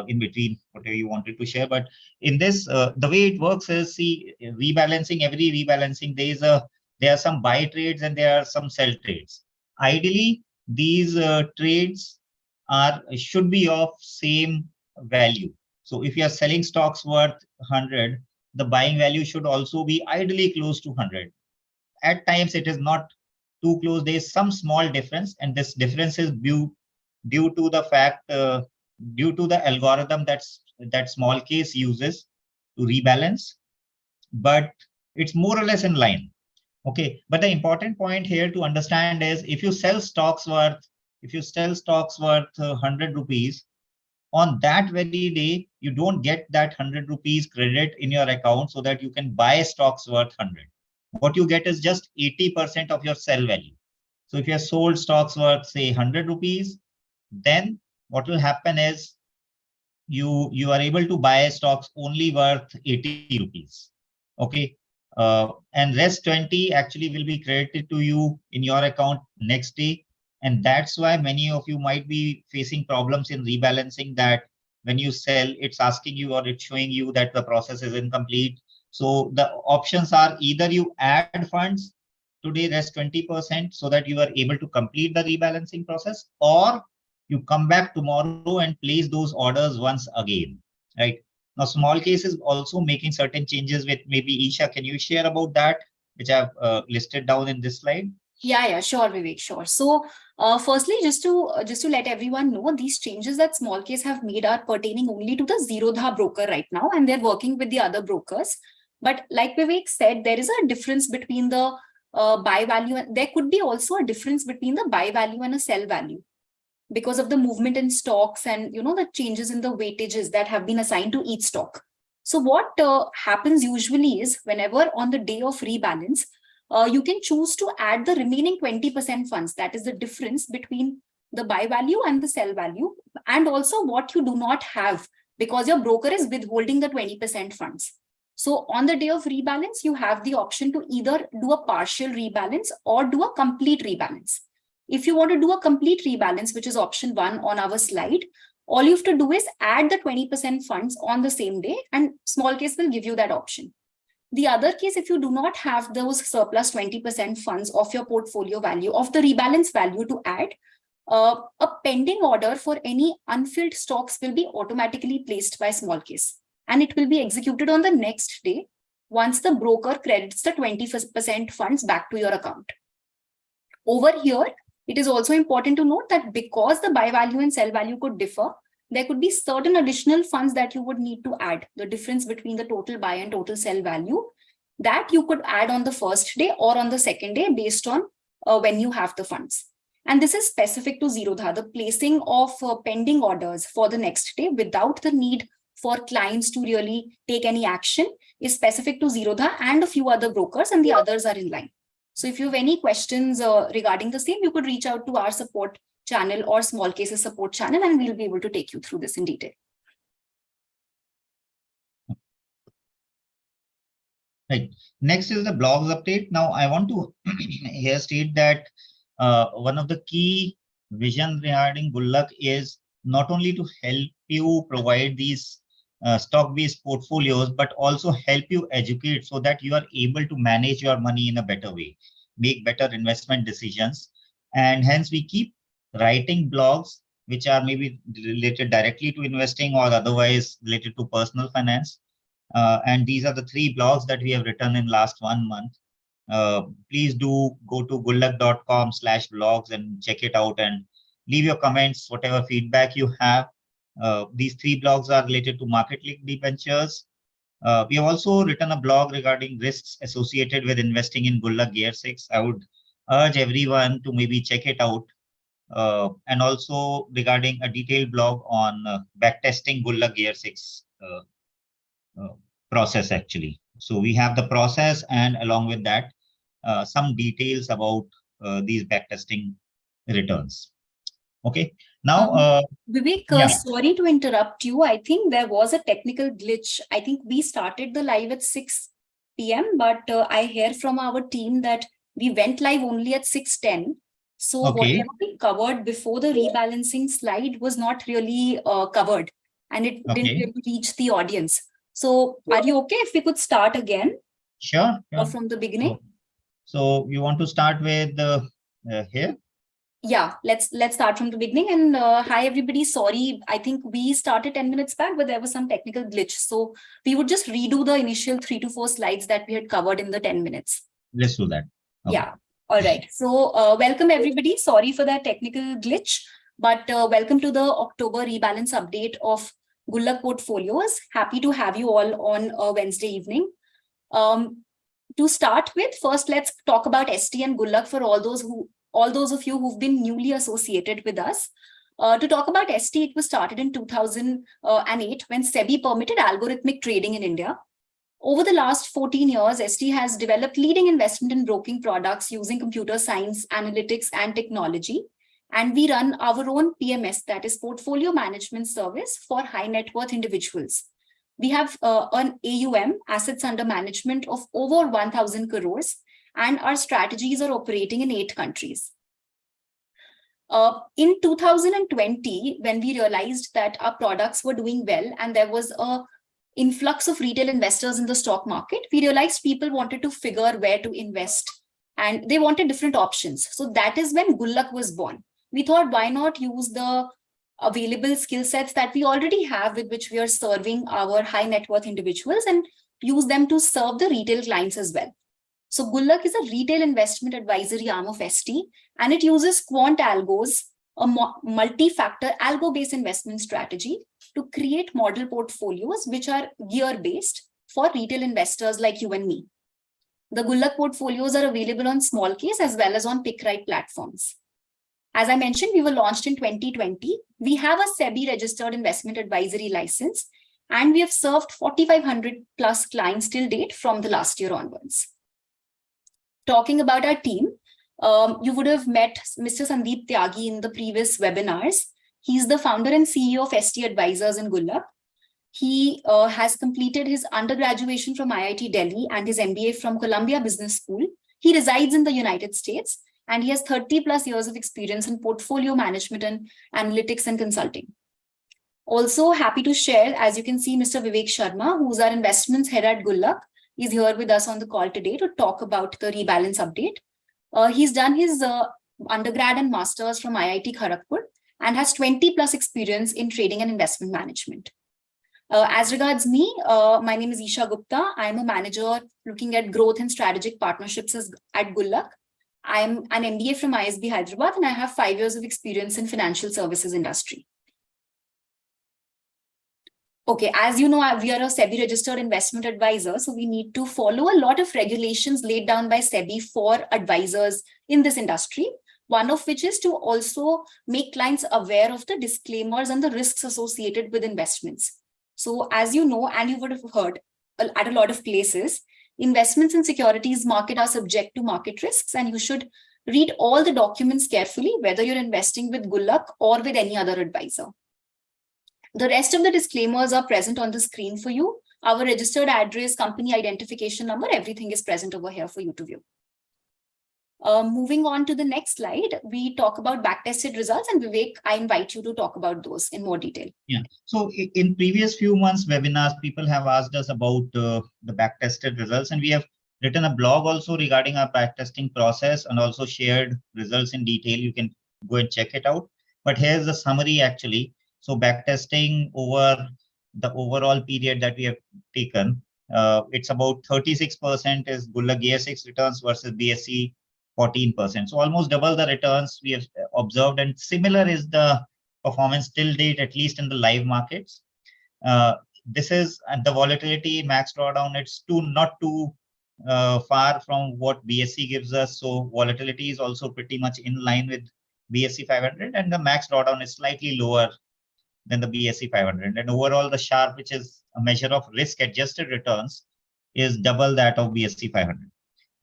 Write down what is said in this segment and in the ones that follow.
in between, whatever you wanted to share. But in this, the way it works is, see, rebalancing, every rebalancing, there are some buy trades and there are some sell trades. Ideally, these trades should be of same value. So if you are selling stocks worth 100, the buying value should also be ideally close to 100. At times it is not too close. There is some small difference, and this difference is due to the fact, due to the algorithm that small case uses to rebalance, but it's more or less in line. Okay, but the important point here to understand is, if you sell stocks worth 100 rupees, on that very day, you don't get that 100 rupees credit in your account so that you can buy stocks worth 100. What you get is just 80% of your sell value. So if you have sold stocks worth, say, 100 rupees, then what will happen is you are able to buy stocks only worth 80 rupees. Okay. And rest 20 actually will be credited to you in your account next day. And that's why many of you might be facing problems in rebalancing, that when you sell, it's asking you or it's showing you that the process is incomplete. So the options are, either you add funds today, rest 20%, so that you are able to complete the rebalancing process, or you come back tomorrow and place those orders once again, right? Now, small case is also making certain changes with, maybe Eesha, can you share about that, which I've listed down in this slide? Yeah, sure, Vivek, sure. So, firstly, just to let everyone know, these changes that small case have made are pertaining only to the Zerodha broker right now, and they're working with the other brokers. But like Vivek said, there is a difference between the buy value. There could be also a difference between the buy value and a sell value, because of the movement in stocks and the changes in the weightages that have been assigned to each stock. So what happens usually is, whenever on the day of rebalance, you can choose to add the remaining 20% funds. That is the difference between the buy value and the sell value, and also what you do not have, because your broker is withholding the 20% funds. So on the day of rebalance, you have the option to either do a partial rebalance or do a complete rebalance. If you want to do a complete rebalance, which is option 1 on our slide, all you have to do is add the 20% funds on the same day, and small case will give you that option. The other case, if you do not have those surplus 20% funds of your portfolio value, of the rebalance value to add, a pending order for any unfilled stocks will be automatically placed by small case, and it will be executed on the next day once the broker credits the 20% funds back to your account. Over here, it is also important to note that because the buy value and sell value could differ, there could be certain additional funds that you would need to add, the difference between the total buy and total sell value, that you could add on the first day or on the second day based on when you have the funds. And this is specific to Zerodha. The placing of pending orders for the next day without the need for clients to really take any action is specific to Zerodha and a few other brokers, and the others are in line. So if you have any questions regarding the same, you could reach out to our support channel or small cases support channel, and we'll be able to take you through this in detail. Right. Next is the blogs update. Now I want to here state that one of the key vision regarding Gulaq is not only to help you provide these stock-based portfolios, but also help you educate so that you are able to manage your money in a better way, make better investment decisions. And hence we keep writing blogs which are maybe related directly to investing or otherwise related to personal finance. And these are the 3 blogs that we have written in last 1 month. Please do go to gulaq.com/blogs and check it out and leave your comments, whatever feedback you have. These 3 blogs are related to market-linked debentures. We have also written a blog regarding risks associated with investing in Gulaq Gear 6. I would urge everyone to maybe check it out. And also regarding a detailed blog on backtesting Gulaq Gear 6 process actually. So we have the process, and along with that, some details about these backtesting returns. Okay. Now, Vivek, sorry to interrupt you. I think there was a technical glitch. I think we started the live at 6 p.m., but I hear from our team that we went live only at 6:10. So whatever we covered before the rebalancing slide was not really covered. and it didn't Okay. really reach the audience. So are you okay if we could start again? Sure. Or from the beginning? So you want to start with here? Yeah, let's start from the beginning. And hi, everybody. Sorry, I think we started 10 minutes back, but there was some technical glitch. So we would just redo the initial 3 to 4 slides that we had covered in the 10 minutes. Let's do that. Okay. Yeah. All right. So welcome, everybody. Sorry for that technical glitch, but welcome to the October rebalance update of Gulaq portfolios. Happy to have you all on a Wednesday evening. To start with, first, let's talk about ST and Gulaq for all those of you who've been newly associated with us. To talk about ST, it was started in 2008 when SEBI permitted algorithmic trading in India. Over the last 14 years, ST has developed leading investment and broking products using computer science, analytics, and technology. And we run our own PMS, that is Portfolio Management Service for high net worth individuals. We have an AUM, assets under management, of over 1,000 crores, and our strategies are operating in 8 countries. In 2020, when we realized that our products were doing well and there was a influx of retail investors in the stock market, we realized people wanted to figure where to invest and they wanted different options. So that is when Gulaq was born. We thought, why not use the available skill sets that we already have with which we are serving our high net worth individuals and use them to serve the retail clients as well. So Gulaq is a retail investment advisory arm of ST, and it uses quant algos, a multi-factor algo-based investment strategy to create model portfolios which are gear-based for retail investors like you and me. The Gulaq portfolios are available on small case as well as on PickRight platforms. As I mentioned, we were launched in 2020. We have a SEBI registered investment advisory license, and we have served 4,500 plus clients till date from the last year onwards. Talking about our team, you would have met Mr. Sandeep Tyagi in the previous webinars. He's the founder and CEO of ST Advisors in Gulaq. He has completed his undergraduation from IIT Delhi and his MBA from Columbia Business School. He resides in the United States, and he has 30 plus years of experience in portfolio management and analytics and consulting. Also happy to share, as you can see, Mr. Vivek Sharma, who's our investments head at Gulaq, is here with us on the call today to talk about the rebalance update. He's done his undergrad and masters from IIT Kharagpur and has 20 plus experience in trading and investment management. As regards me, my name is Eesha Gupta. I'm a manager looking at growth and strategic partnerships at Gulaq. I'm an MBA from ISB Hyderabad, and I have 5 years of experience in financial services industry. Okay, as you know, we are a SEBI registered investment advisor, so we need to follow a lot of regulations laid down by SEBI for advisors in this industry. One of which is to also make clients aware of the disclaimers and the risks associated with investments. So as you know, and you would have heard at a lot of places, investments in securities market are subject to market risks, and you should read all the documents carefully, whether you're investing with Gulaq or with any other advisor. The rest of the disclaimers are present on the screen for you. Our registered address, company identification number, everything is present over here for you to view. Moving on to the next slide, we talk about backtested results, and Vivek, I invite you to talk about those in more detail. Yeah, so in previous few months webinars, people have asked us about the backtested results, and we have written a blog also regarding our backtesting process and also shared results in detail. You can go and check it out. But here's the summary actually. So backtesting over the overall period that we have taken, it's about 36% is Gulaq ASX returns versus BSE 14%. So almost double the returns we have observed, and similar is the performance till date, at least in the live markets. This is the volatility max drawdown. It's not too far from what BSE gives us. So volatility is also pretty much in line with BSE 500, and the max drawdown is slightly lower than the BSE 500. And overall, the Sharp, which is a measure of risk adjusted returns, is double that of BSE 500.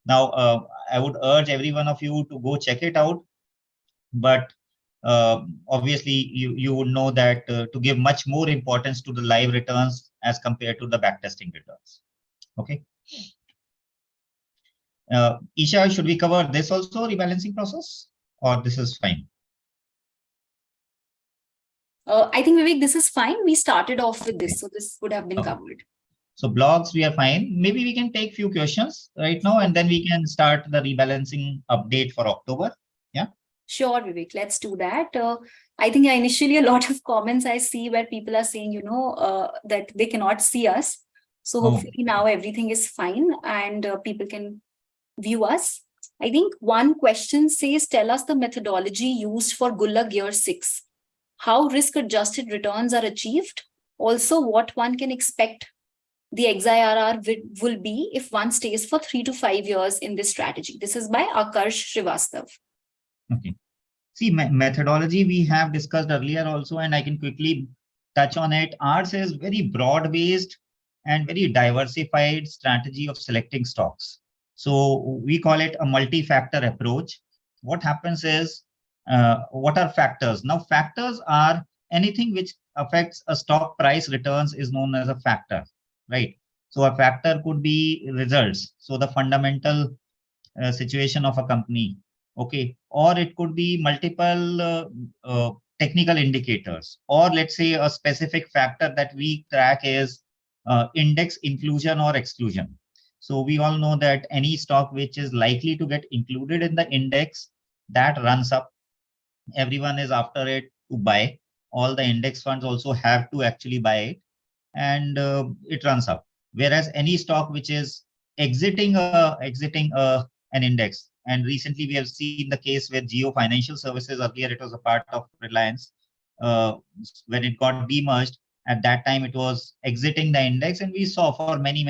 Now, I would urge every one of you to go check it out. But obviously, you would know that to give much more importance to the live returns as compared to the backtesting returns. Okay. Eesha, should we cover this also, rebalancing process, or this is fine? I think, Vivek, this is fine. We started off with this, so this would have been Okay. covered. So blogs, we are fine. Maybe we can take few questions right now, and then we can start the rebalancing update for October. Yeah. Sure, Vivek, let's do that. I think initially a lot of comments I see where people are saying, that they cannot see us. So Oh, hopefully now everything is fine and people can view us. I think one question says, tell us the methodology used for Gulaq Year 6. How risk-adjusted returns are achieved. Also, what one can expect the XIRR will be if one stays for 3 to 5 years in this strategy. This is by Akarsh Srivastav. okay. See, methodology we have discussed earlier also, and I can quickly touch on it. Ours is very broad-based and very diversified strategy of selecting stocks. So we call it a multi-factor approach. What happens is, what are factors? Now, factors are anything which affects a stock price returns is known as a factor, right? So a factor could be results. So the fundamental situation of a company, okay, or it could be multiple technical indicators, or let's say a specific factor that we track is index inclusion or exclusion. So we all know that any stock which is likely to get included in the index, that runs up. Everyone is after it to buy. All the index funds also have to actually buy it, and it runs up. Whereas any stock which is exiting an index, and recently we have seen the case with Geo Financial Services. Earlier it was a part of Reliance. Uh, when it got demerged, at that time it was exiting the index, and we saw for many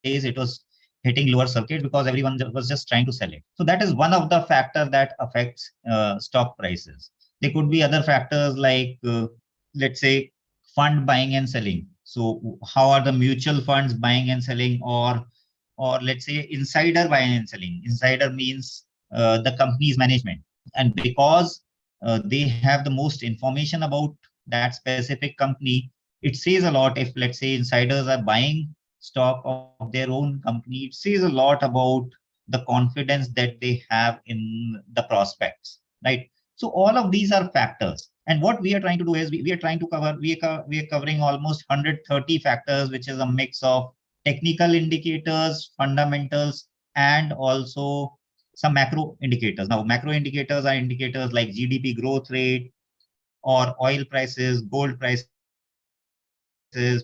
days it was hitting lower circuit because everyone was just trying to sell it. So that is one of the factor that affects stock prices. There could be other factors like let's say fund buying and selling. So how are the mutual funds buying and selling, or let's say insider buying and selling. Insider means the company's management, and because they have the most information about that specific company, it says a lot. If let's say insiders are buying stock of their own company, it says a lot about the confidence that they have in the prospects, right? So all of these are factors. And what we are trying to do is we are trying to cover, we are covering almost 130 factors, which is a mix of technical indicators, fundamentals, and also some macro indicators. Now, macro indicators are indicators like GDP growth rate, or oil prices, gold prices,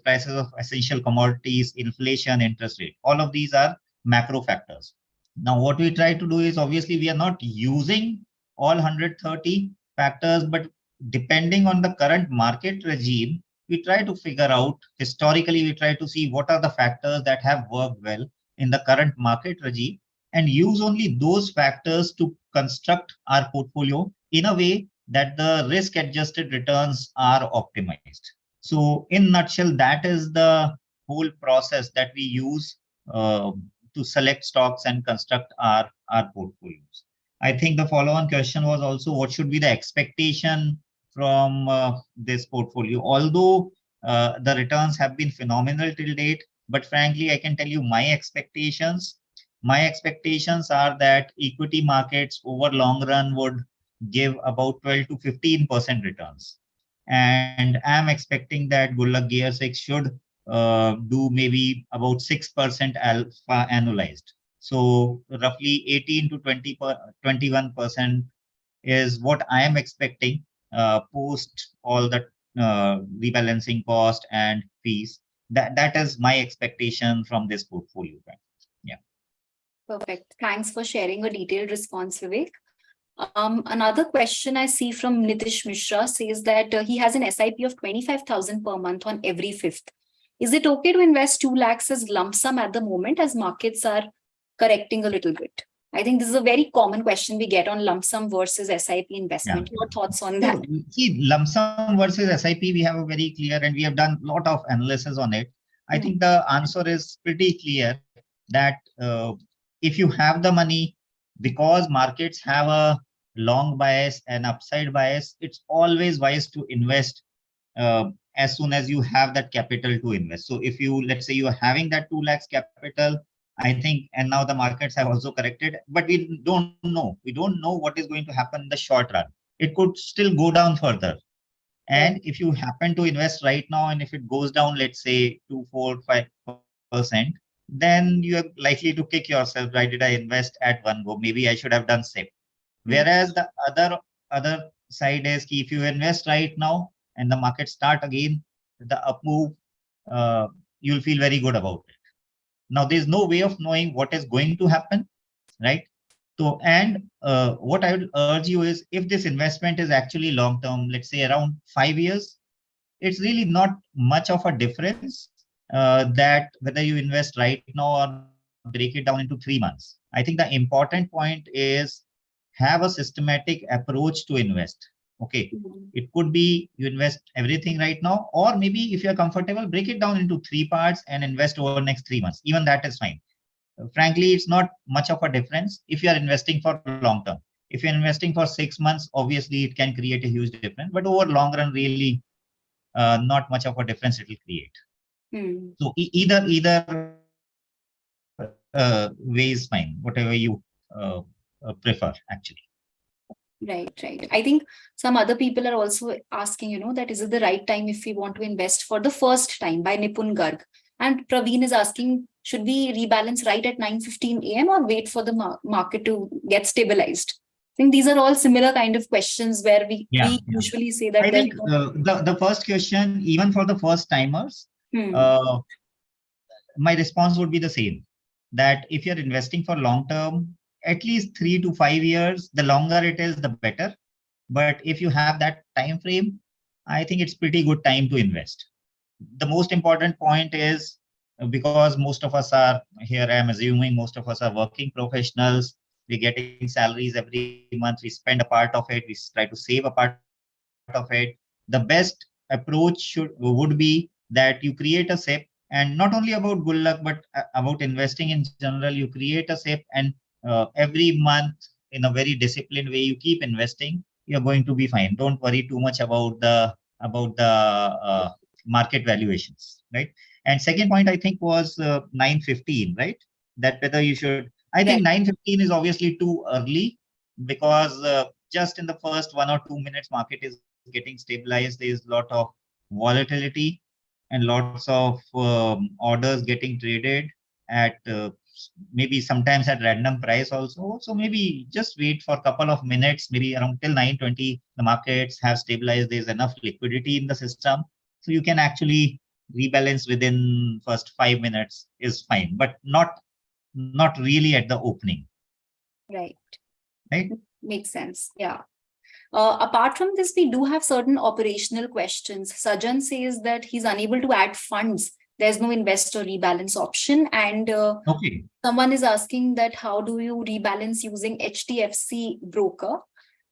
prices of essential commodities, inflation, interest rate. All of these are macro factors. Now, what we try to do is, obviously, we are not using all 130 factors, but depending on the current market regime, we try to figure out, historically, we try to see what are the factors that have worked well in the current market regime, and use only those factors to construct our portfolio in a way that the risk adjusted returns are optimized. So in nutshell, that is the whole process that we use uh, to select stocks and construct our portfolios. I think the follow-on question was also what should be the expectation from this portfolio. Although the returns have been phenomenal till date, but frankly, I can tell you my expectations. My expectations are that equity markets over long run would give about 12 to 15% returns. And I'm expecting that Gulaq Gear 6 should do maybe about 6% alpha annualized. So roughly 18 to 21% is what I am expecting post all the rebalancing cost and fees. That is my expectation from this portfolio. Yeah. Perfect. Thanks for sharing a detailed response, Vivek. Another question I see from Nitish Mishra says that he has an SIP of 25,000 per month on every fifth. Is it okay to invest 2 lakhs as lump sum at the moment as markets are correcting a little bit? I think this is a very common question we get on lump sum versus SIP investment. Yeah. Your thoughts on that? So, see, lump sum versus SIP, we have a very clear, and we have done a lot of analysis on it. I think the answer is pretty clear that if you have the money, because markets have a long bias and upside bias, it's always wise to invest as soon as you have that capital to invest. So if you, let's say you are having that 2 lakhs capital, I think, and now the markets have also corrected, but we don't know. We don't know what is going to happen in the short run. it could still go down further. And Right. if you happen to invest right now, and if it goes down, let's say 2, 4, 5%, then you're likely to kick yourself. Why did I invest at one go? Maybe I should have done SIP. Hmm. Whereas the other side is if you invest right now and the market start again, the up move, uh, you'll feel very good about it. Now, there's no way of knowing what is going to happen, right? So, and what I would urge you is if this investment is actually long term, let's say around 5 years, it's really not much of a difference that whether you invest right now or break it down into 3 months. I think the important point is have a systematic approach to invest. Okay. It Hmm. could be you invest everything right now, or maybe if you're comfortable, break it down into 3 parts and invest over next 3 months. Even that is fine. Frankly, it's not much of a difference if you are investing for long term. If you're investing for 6 months, obviously it can create a huge difference, but over long run, really not much of a difference it will create. Hmm. So either way is fine, whatever you prefer actually. Right, right. I think some other people are also asking, that is it the right time if we want to invest for the first time by Nipun Garg. And Praveen is asking, should we rebalance right at 9:15 a.m. or wait for the market to get stabilized? I think these are all similar kind of questions where we Yeah, yeah. usually say that I there's think no. the first question, even for the first timers, Hmm. uh, my response would be the same. That if you're investing for long term, at least 3 to 5 years, the longer it is, the better. But if you have that time frame, I think it's pretty good time to invest. The most important point is because most of us are here, I'm assuming most of us are working professionals. We're getting salaries every month. We spend a part of it. We try to save a part of it. The best approach would be that you create a SIP, and not only about Gulaq, but about investing in general. You create a SIP, and every month, in a very disciplined way, you keep investing. You're going to be fine. Don't worry too much about the market valuations, right? And second point, I think, was 9:15, right? That whether you should. I think Right. 9:15 is obviously too early because just in the first 1 or 2 minutes, market is getting stabilized. There is a lot of volatility and lots of orders getting traded at maybe sometimes at random price also. So maybe just wait for a couple of minutes, maybe around till 9:20, the markets have stabilized. There's enough liquidity in the system. So you can actually rebalance within first 5 minutes is fine, but not really at the opening, Right. right? Makes sense. Yeah. Apart from this, we do have certain operational questions. Sajan says that he's unable to add funds. There's no investor rebalance option. And Okay. someone is asking that how do you rebalance using HDFC broker?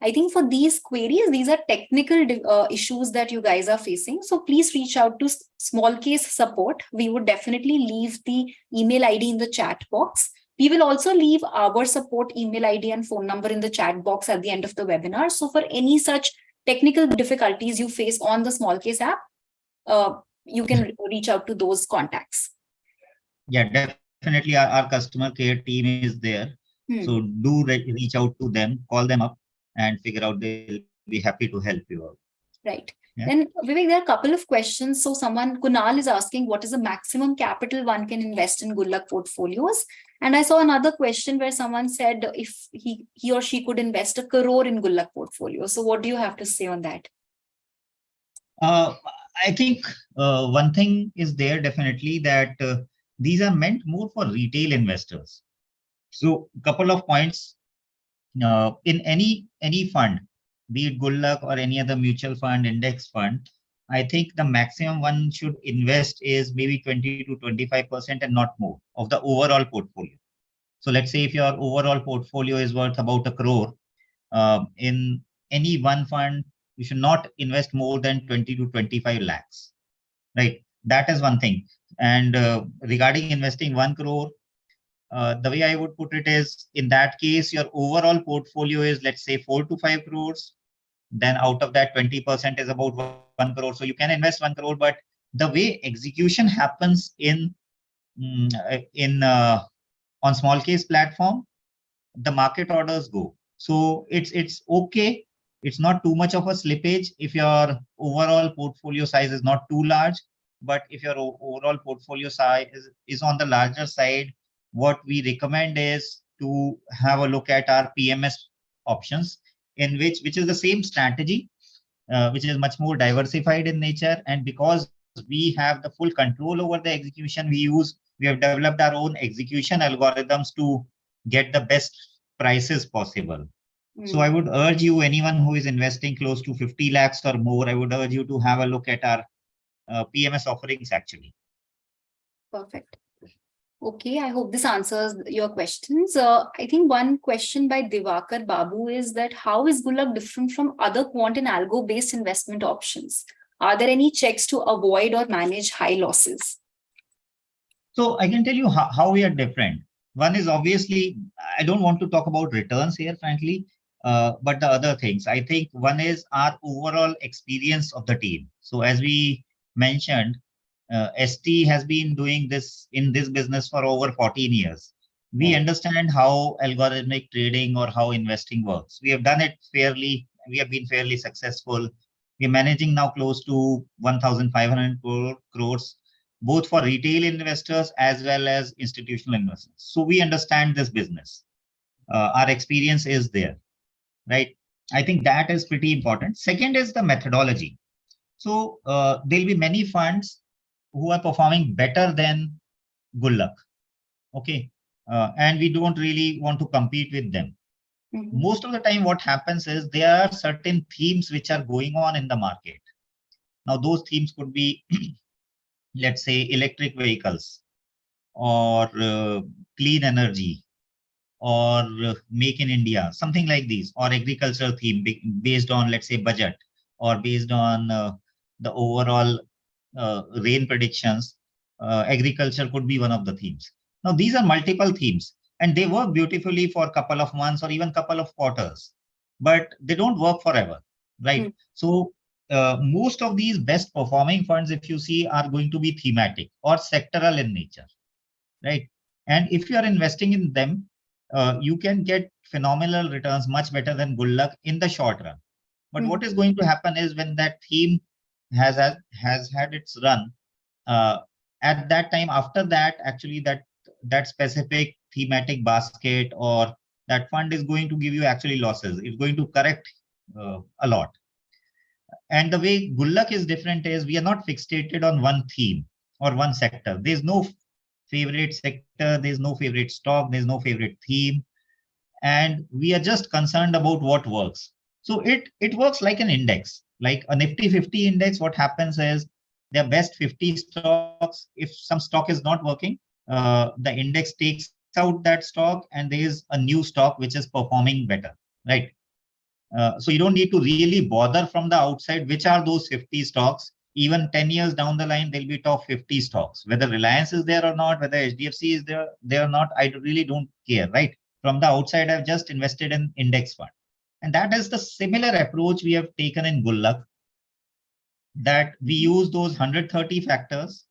I think for these queries, these are technical issues that you guys are facing. So please reach out to small case support. We would definitely leave the email ID in the chat box. We will also leave our support email ID and phone number in the chat box at the end of the webinar. So for any such technical difficulties you face on the small case app, you can reach out to those contacts. Yeah, definitely. Our customer care team is there. So Hmm. do reach out to them, call them up, and figure out. They'll be happy to help you out. Right. Yeah. Then, Vivek, there are a couple of questions. So someone, Kunal is asking, what is the maximum capital one can invest in Gulaq portfolios? And I saw another question where someone said if he or she could invest 1 crore in Gulaq portfolio. So what do you have to say on that? Uh, I think one thing is there definitely that these are meant more for retail investors. So, a couple of points in any fund, be it Gulaq or any other mutual fund, index fund. I think the maximum one should invest is maybe 20 to 25% and not more of the overall portfolio. So, let's say if your overall portfolio is worth about 1 crore, in any one fund, you should not invest more than 20 to 25 lakhs, right? That is one thing. And regarding investing 1 crore, the way I would put it is in that case, your overall portfolio is, let's say, 4 to 5 crores. Then out of that, 20% is about 1 crore. So you can invest 1 crore, but the way execution happens in on small case platform, the market orders go. So it's okay It's not too much of a slippage if your overall portfolio size is not too large. But if your overall portfolio size is on the larger side, what we recommend is to have a look at our PMS options, in which is the same strategy, which is much more diversified in nature. And because we have the full control over the execution, we have developed our own execution algorithms to get the best prices possible. So I would urge you, anyone who is investing close to 50 lakhs or more, I would urge you to have a look at our PMS offerings actually. Perfect. Okay, I hope this answers your questions. I think one question by Divakar Babu is that how is Gulaq different from other quant and algo-based investment options? Are there any checks to avoid or manage high losses? So I can tell you how we are different. One is obviously, I don't want to talk about returns here, frankly, but the other things. I think one is our overall experience of the team. So as we mentioned, ST has been doing this in this business for over 14 years. We understand how algorithmic trading or how investing works. We have done it fairly. We have been fairly successful. We're managing now close to 1,500 crores, both for retail investors as well as institutional investors. So we understand this business. Our experience is there, right? I think that is pretty important. Second is the methodology. So there'll be many funds who are performing better than Gulaq, okay? And we don't really want to compete with them. Most of the time what happens is there are certain themes which are going on in the market. Now those themes could be, let's say, electric vehicles or clean energy or make in India, something like these, or agricultural theme based on, let's say, budget or based on the overall rain predictions. Agriculture could be one of the themes. Now, these are multiple themes and they work beautifully for a couple of months or even couple of quarters, but they don't work forever, right? So most of these best performing funds, if you see, are going to be thematic or sectoral in nature, right? And if you are investing in them, you can get phenomenal returns, much better than Gulaq in the short run. But what is going to happen is when that theme has had its run, at that time, after that, actually that specific thematic basket or that fund is going to give you actually losses. It's going to correct a lot. And the way Gulaq is different is we are not fixated on one theme or one sector. There's no favorite sector, there's no favorite stock, there's no favorite theme. And we are just concerned about what works. So it works like an index, like a Nifty 50 index. What happens is their best 50 stocks, if some stock is not working, the index takes out that stock and there is a new stock which is performing better, right? So you don't need to really bother from the outside which are those 50 stocks. Even 10 years down the line, there'll be top 50 stocks. Whether Reliance is there or not, whether HDFC is there or not, I really don't care, right? From the outside, I've just invested in index fund. And that is the similar approach we have taken in Gulaq, that we use those 130 factors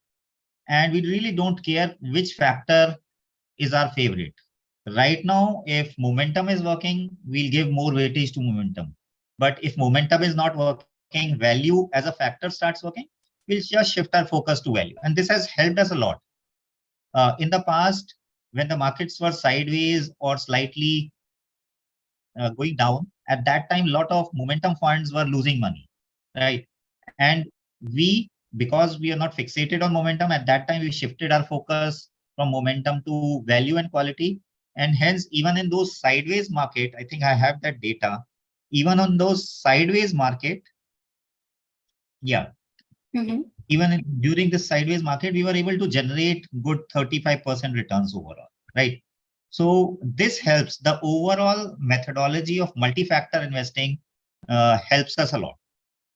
and we really don't care which factor is our favorite. Right now, if momentum is working, we'll give more weightage to momentum. But if momentum is not working, value as a factor starts working, we'll just shift our focus to value. And this has helped us a lot. In the past, when the markets were sideways or slightly going down, at that time, a lot of momentum funds were losing money, right? And because we are not fixated on momentum, at that time, we shifted our focus from momentum to value and quality. And hence, even in those sideways market, I think I have that data, even on those sideways market, even during this sideways market, we were able to generate good 35% returns overall, right? So this helps. The overall methodology of multi-factor investing helps us a lot.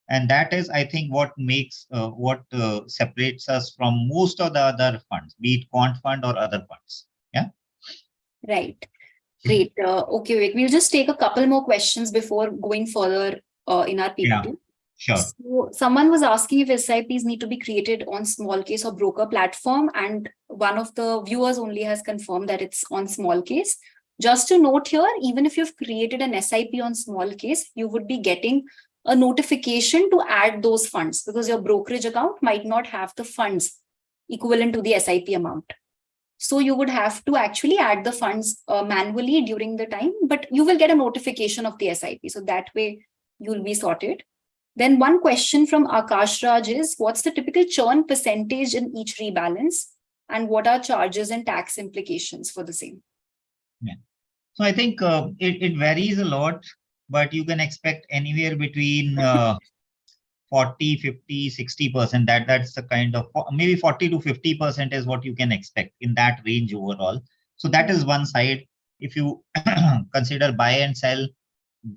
And that is, I think, what makes, separates us from most of the other funds, be it quant fund or other funds. Yeah. Right. Great. Okay, Vivek, we'll just take a couple more questions before going further in our PPT. Yeah, sure. So someone was asking if SIPs need to be created on small case or broker platform, and one of the viewers only has confirmed that it's on small case. Just to note here, even if you've created an SIP on small case, you would be getting a notification to add those funds because your brokerage account might not have the funds equivalent to the SIP amount. So you would have to actually add the funds manually during the time, but you will get a notification of the SIP. So that way you'll be sorted. Then one question from Akash Raj is, what's the typical churn percentage in each rebalance? And what are charges and tax implications for the same? Yeah. So I think it varies a lot, but you can expect anywhere between 40, 50, 60%. That's the kind of, maybe 40 to 50% is what you can expect in that range overall. So that is one side. If you consider buy and sell,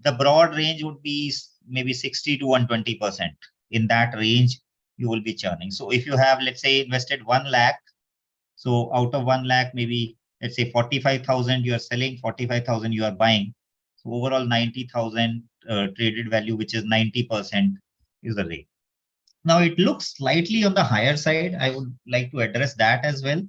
the broad range would be maybe 60 to 120%. In that range, you will be churning. So if you have, let's say, invested 1 lakh, so out of 1 lakh, maybe let's say 45,000 you are selling, 45,000 you are buying. So overall 90,000 traded value, which is 90%, is the rate. Now it looks slightly on the higher side. I would like to address that as well,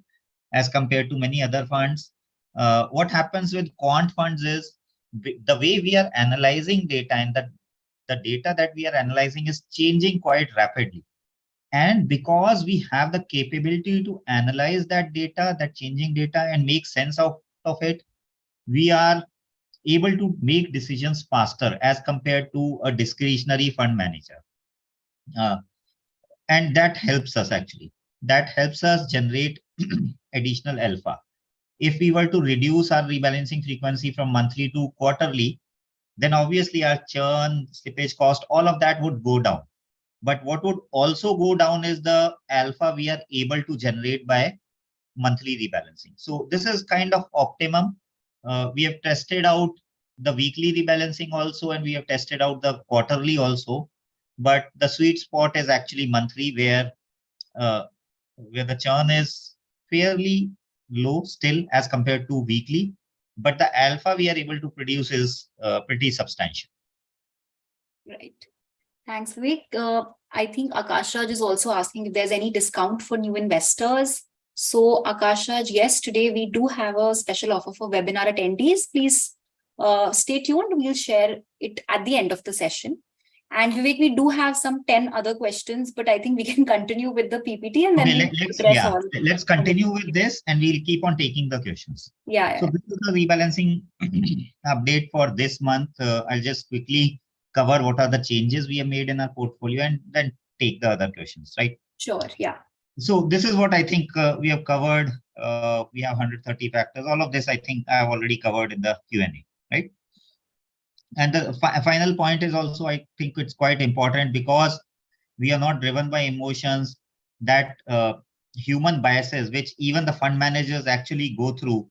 as compared to many other funds. What happens with quant funds is the way we are analyzing data, and the data that we are analyzing is changing quite rapidly. And because we have the capability to analyze that data, that changing data, and make sense of it, we are able to make decisions faster as compared to a discretionary fund manager. And that helps us actually. That helps us generate additional alpha. If we were to reduce our rebalancing frequency from monthly to quarterly, then obviously our churn, slippage cost, all of that would go down. But what would also go down is the alpha we are able to generate by monthly rebalancing. So this is kind of optimum. We have tested out the weekly rebalancing also, and we have tested out the quarterly also. But the sweet spot is actually monthly, where the churn is fairly low still as compared to weekly. But the alpha we are able to produce is pretty substantial. Right. Thanks, Vivek. I think Akash Raj is also asking if there's any discount for new investors. So Akash Raj, yes, today we do have a special offer for webinar attendees. Please stay tuned. We'll share it at the end of the session. And Vivek, we do have some 10 other questions, but I think we can continue with the PPT and then let's continue with this, and we'll keep on taking the questions. Yeah. So this is the rebalancing update for this month. I'll just quickly cover what are the changes we have made in our portfolio and then take the other questions, right? Sure, yeah. So this is what I think we have covered. We have 130 factors. All of this, I think I have already covered in the Q&A, right? And the final point is also, I think it's quite important, because we are not driven by emotions, that human biases, which even the fund managers actually go through.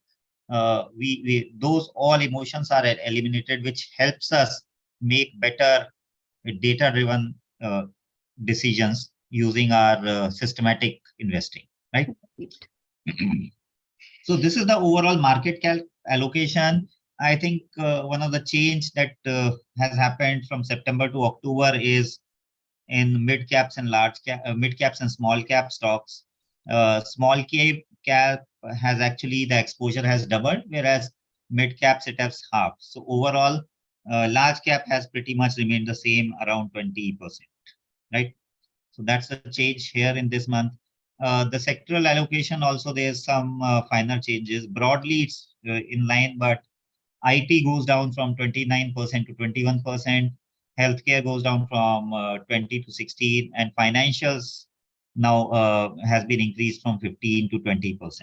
Those all emotions are eliminated, which helps us make better data-driven decisions using our systematic investing, right? So this is the overall market cap allocation. I think one of the change that has happened from September to October is in mid caps and mid caps and small cap stocks. Small cap has actually, the exposure has doubled, whereas mid caps it has halved. So overall, large cap has pretty much remained the same, around 20%, right? So that's the change here in this month. The sectoral allocation also, there's some finer changes. Broadly, it's in line, but IT goes down from 29% to 21%. Healthcare goes down from 20 to 16, and financials now has been increased from 15 to 20%.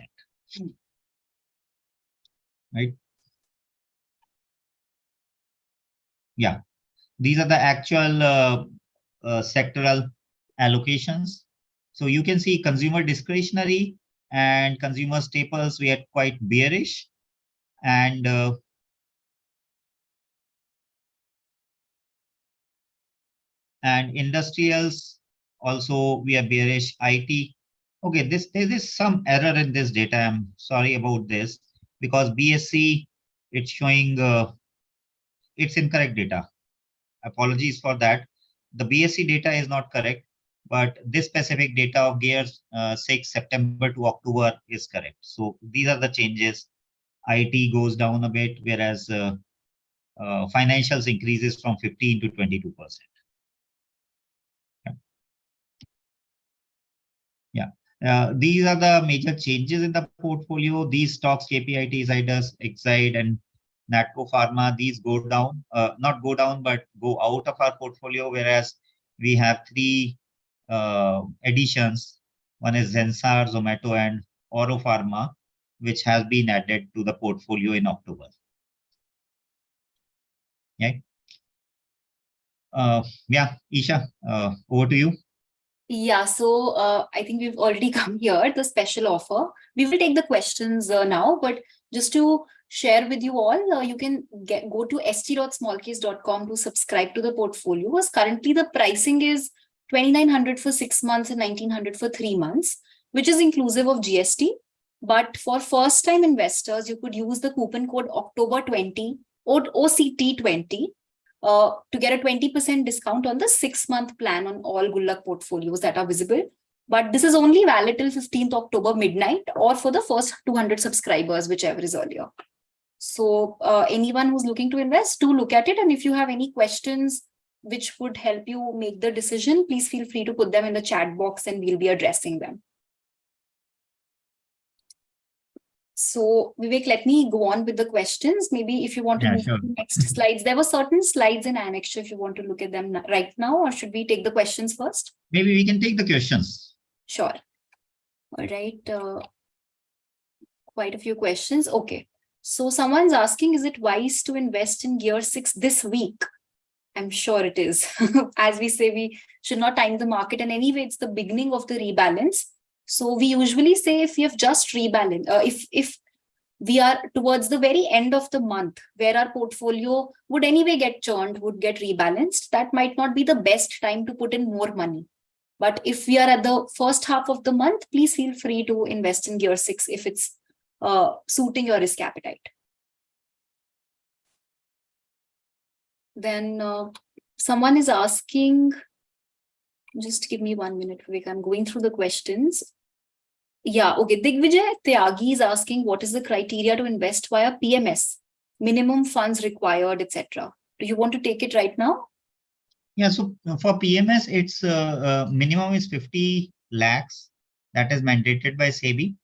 Right? Yeah, these are the actual sectoral allocations. So you can see consumer discretionary and consumer staples, we are quite bearish, and industrials also we are bearish. IT, okay, there is some error in this data. I'm sorry about this, because BSC, it's showing it's incorrect data. Apologies for that. The BSC data is not correct, but this specific data of gears 6 September to October is correct. So these are the changes. IT goes down a bit, whereas financials increases from 15 to 22%. Yeah. These are the major changes in the portfolio. These stocks, KPIT, Zydus, Exide, and Natco Pharma, these go down, not go down, but go out of our portfolio, whereas we have three additions. One is Zensar, Zomato, and Oro Pharma, which has been added to the portfolio in October. Okay. Yeah, Eesha, over to you. Yeah, so I think we've already come here, the special offer. We will take the questions now, but just to share with you all, you can go to st.smallcase.com to subscribe to the portfolios. Currently, the pricing is 2,900 for 6 months and 1,900 for 3 months, which is inclusive of GST. But for first-time investors, you could use the coupon code October20 or OCT20 to get a 20% discount on the 6-month plan on all Gulaq portfolios that are visible. But this is only valid till 15th October midnight or for the first 200 subscribers, whichever is earlier. So anyone who's looking to invest, do look at it. And if you have any questions which would help you make the decision, please feel free to put them in the chat box and we'll be addressing them. So Vivek, let me go on with the questions. Maybe if you want to move to the next slides, there were certain slides in Annex if you want to look at them right now, or should we take the questions first? Maybe we can take the questions. Sure. All right. Quite a few questions. Okay. So someone's asking, is it wise to invest in Gear 6 this week? I'm sure it is. As we say, we should not time the market. And anyway, it's the beginning of the rebalance. So we usually say if we have just rebalanced, if we are towards the very end of the month where our portfolio would anyway get churned, would get rebalanced, that might not be the best time to put in more money. But if we are at the first half of the month, please feel free to invest in Gear 6 if it's suiting your risk appetite. Then someone is asking, just give me 1 minute, Vivek, I'm going through the questions. Yeah, okay. Digvijay Tyagi is asking, what is the criteria to invest via PMS? Minimum funds required, etc. Do you want to take it right now? Yeah, so for PMS, its minimum is 50 lakhs. That is mandated by SEBI.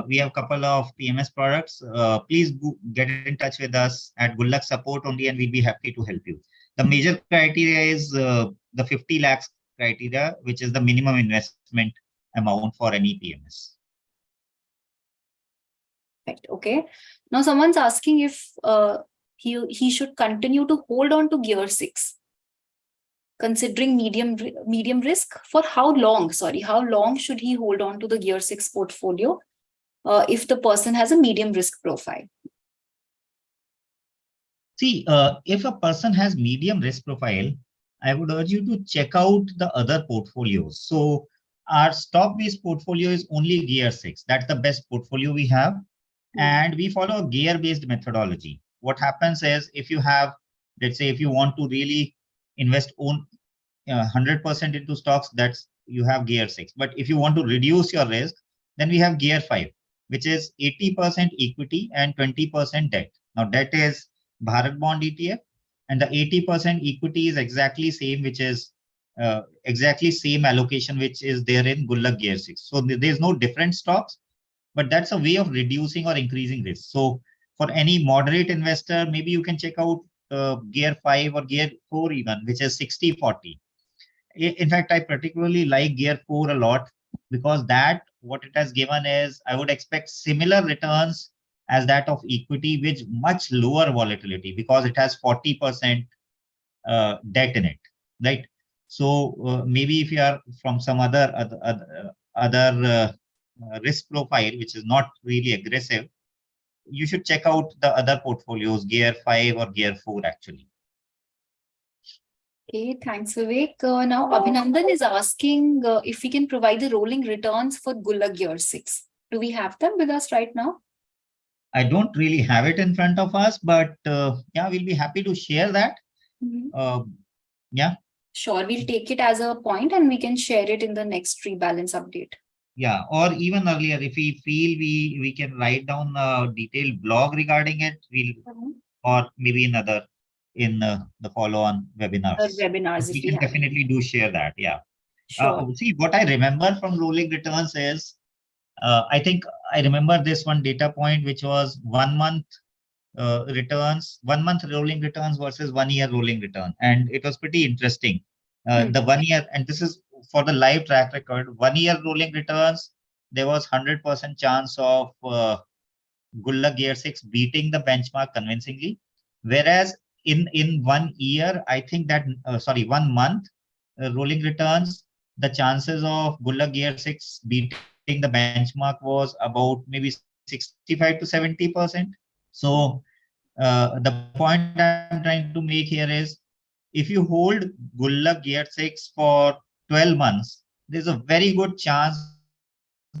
We have a couple of PMS products. Please get in touch with us at Gulaq support only, and we'll be happy to help you. The major criteria is the 50 lakhs criteria, which is the minimum investment amount for any PMS. Right. Okay. Now someone's asking if he should continue to hold on to Gear 6, considering medium risk. For how long? Sorry, how long should he hold on to the Gear 6 portfolio if the person has a medium risk profile? See, if a person has medium risk profile, I would urge you to check out the other portfolios. So our stock-based portfolio is only Gear 6. That's the best portfolio we have. And we follow a gear-based methodology. What happens is if you have, let's say, if you want to really invest 100% into stocks, that's you have Gear 6. But if you want to reduce your risk, then we have Gear 5, which is 80% equity and 20% debt. Now, debt is Bharat Bond ETF, and the 80% equity is exactly same, which is exactly same allocation, which is there in Gulaq Gear 6. So there's no different stocks, but that's a way of reducing or increasing risk. So for any moderate investor, maybe you can check out Gear 5 or Gear 4 even, which is 60-40. In fact, I particularly like Gear 4 a lot because that what it has given is I would expect similar returns as that of equity with much lower volatility because it has 40% debt in it, right? So maybe if you are from some other risk profile, which is not really aggressive, you should check out the other portfolios, Gear 5 or Gear 4 actually. Okay, thanks, Vivek. Now, Abhinandan is asking if we can provide the rolling returns for Gulaq Gear 6. Do we have them with us right now? I don't really have it in front of us, but yeah, we'll be happy to share that. Yeah. Sure, we'll take it as a point and we can share it in the next rebalance update. Yeah, or even earlier, if we feel we can write down a detailed blog regarding it, we'll, Mhm. or maybe another in the follow-on Or webinars. webinars if We we can have any. definitely do share that. Yeah. Sure. See, what I remember from rolling returns is, I think I remember this one data point, which was 1 month returns, 1 month rolling returns versus 1 year rolling return. And it was pretty interesting. Hmm. The 1 year, and this is for the live track record, 1 year rolling returns, there was 100% chance of Gulaq Gear 6 beating the benchmark convincingly. Whereas in 1 year, I think that, sorry, 1 month rolling returns, the chances of Gulaq Gear 6 beating the benchmark was about maybe 65 to 70%. So the point I'm trying to make here is, if you hold Gulaq Gear 6 for 12 months, there's a very good chance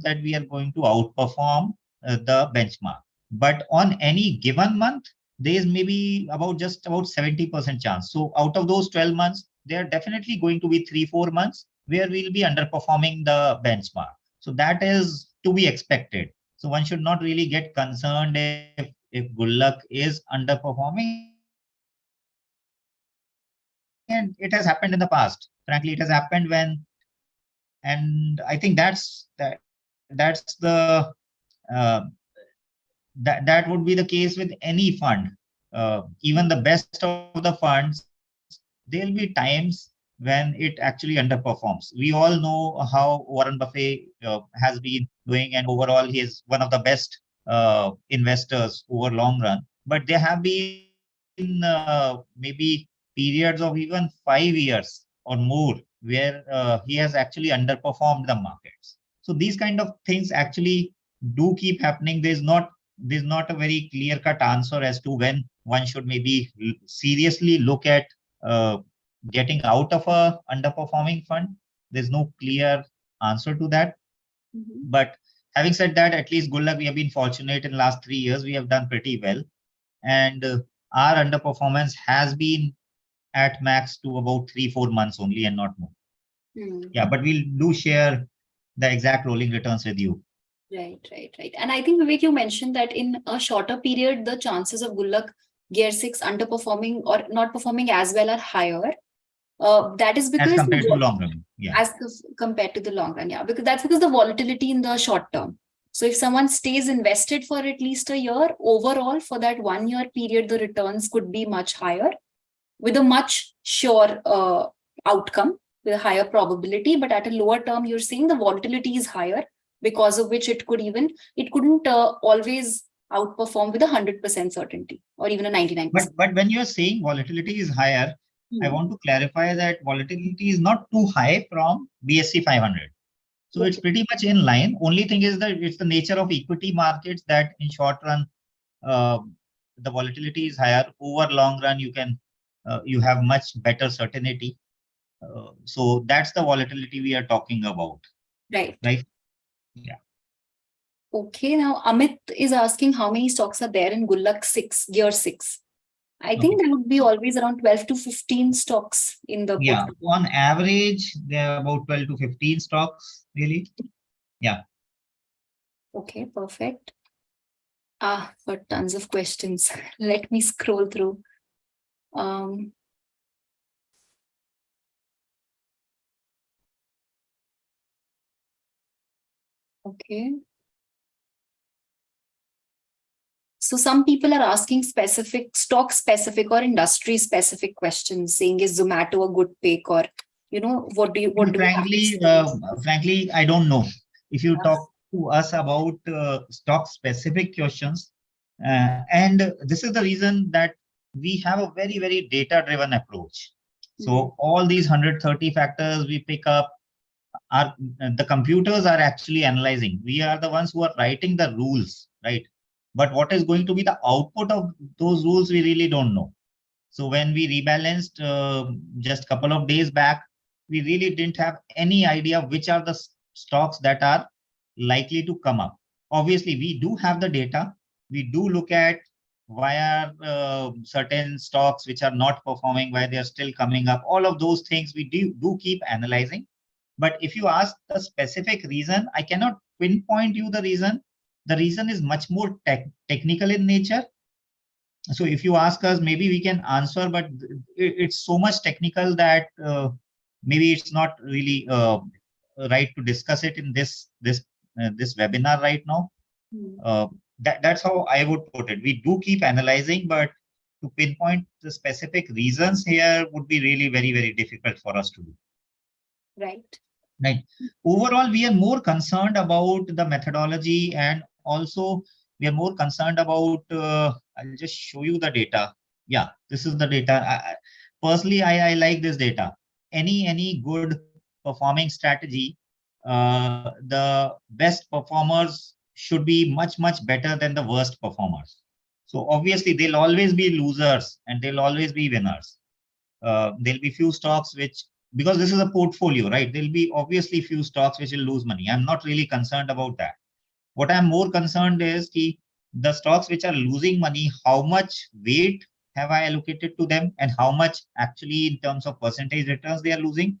that we are going to outperform the benchmark. But on any given month, there is maybe just about 70% chance. So out of those 12 months, there are definitely going to be 3-4 months where we'll be underperforming the benchmark. So that is to be expected. So one should not really get concerned if Gulaq is underperforming, and it has happened in the past. Frankly, it has happened when, and I think that's the uh, that would be the case with any fund. Even the best of the funds, there'll be times when it actually underperforms. We all know how Warren Buffett has been doing, and overall, he is one of the best investors over long run. But there have been maybe periods of even 5 years or more where he has actually underperformed the markets. So these kind of things actually do keep happening. There's not a very clear cut answer as to when one should maybe seriously look at uh, getting out of a underperforming fund. There's no clear answer to that. Mhm. But having said that, at least Gulaq, we have been fortunate in last 3 years. We have done pretty well, and our underperformance has been at max to about 3-4 months only, and not more. Hmm. Yeah, but we'll do share the exact rolling returns with you. Right. And I think, Vivek, you mentioned that in a shorter period, the chances of Gulaq Gear 6 underperforming or not performing as well are higher. That is As because compared to long run. Yeah. compared to the long run, yeah, because that's because the volatility in the short term. So if someone stays invested for at least a year, overall for that 1 year period, the returns could be much higher with a much sure outcome, with a higher probability. But at a lower term, you're saying the volatility is higher, because of which it couldn't always outperform with 100% certainty or even a 99%. But when you're saying volatility is higher, I Hmm. want to clarify that volatility is not too high from BSE 500. So it's Okay. pretty much in line. Only thing is that it's the nature of equity markets that in short run, uh, the volatility is higher. Over long run, you have much better certainty. So that's the volatility we are talking about, Right. right? Yeah. Okay, now Amit is asking how many stocks are there in Gulaq 6, Gear 6. I think Okay. there would be always around 12 to 15 stocks in the Yeah. portfolio. On average, there are about 12 to 15 stocks, really. Yeah. Okay, perfect. Got tons of questions. Let me scroll through. Um, okay. So some people are asking specific stock specific or industry specific questions, saying is Zomato a good pick, or what do you have to Frankly, say? I don't know. If you Yeah. talk to us about stock-specific questions, and this is the reason that we have a very, very data-driven approach. Hmm. So all these 130 factors we pick up are the computers are actually analyzing. We are the ones who are writing the rules, right? But what is going to be the output of those rules, we really don't know. So when we rebalanced just a couple of days back, we really didn't have any idea which are the stocks that are likely to come up. Obviously, we do have the data. We do look at why are certain stocks which are not performing, why they are still coming up. All of those things we do keep analyzing. But if you ask the specific reason, I cannot pinpoint you the reason. The reason is much more technical in nature. So if you ask us, maybe we can answer, but it's so much technical that maybe it's not really right to discuss it in this webinar right now. That's how I would put it. We do keep analyzing, but to pinpoint the specific reasons here would be really very difficult for us to do. Right. Right. Overall, we are more concerned about the methodology, and also we are more concerned about, I'll just show you the data. Yeah, this is the data. Personally, I like this data. Any good performing strategy, the best performers should be much better than the worst performers. So obviously, there'll always be losers and there'll always be winners. There'll be few stocks which, because this is a portfolio, right? There'll be obviously few stocks which will lose money. I'm not really concerned about that. What I'm more concerned is the stocks which are losing money, how much weight have I allocated to them, and how much actually in terms of percentage returns they are losing,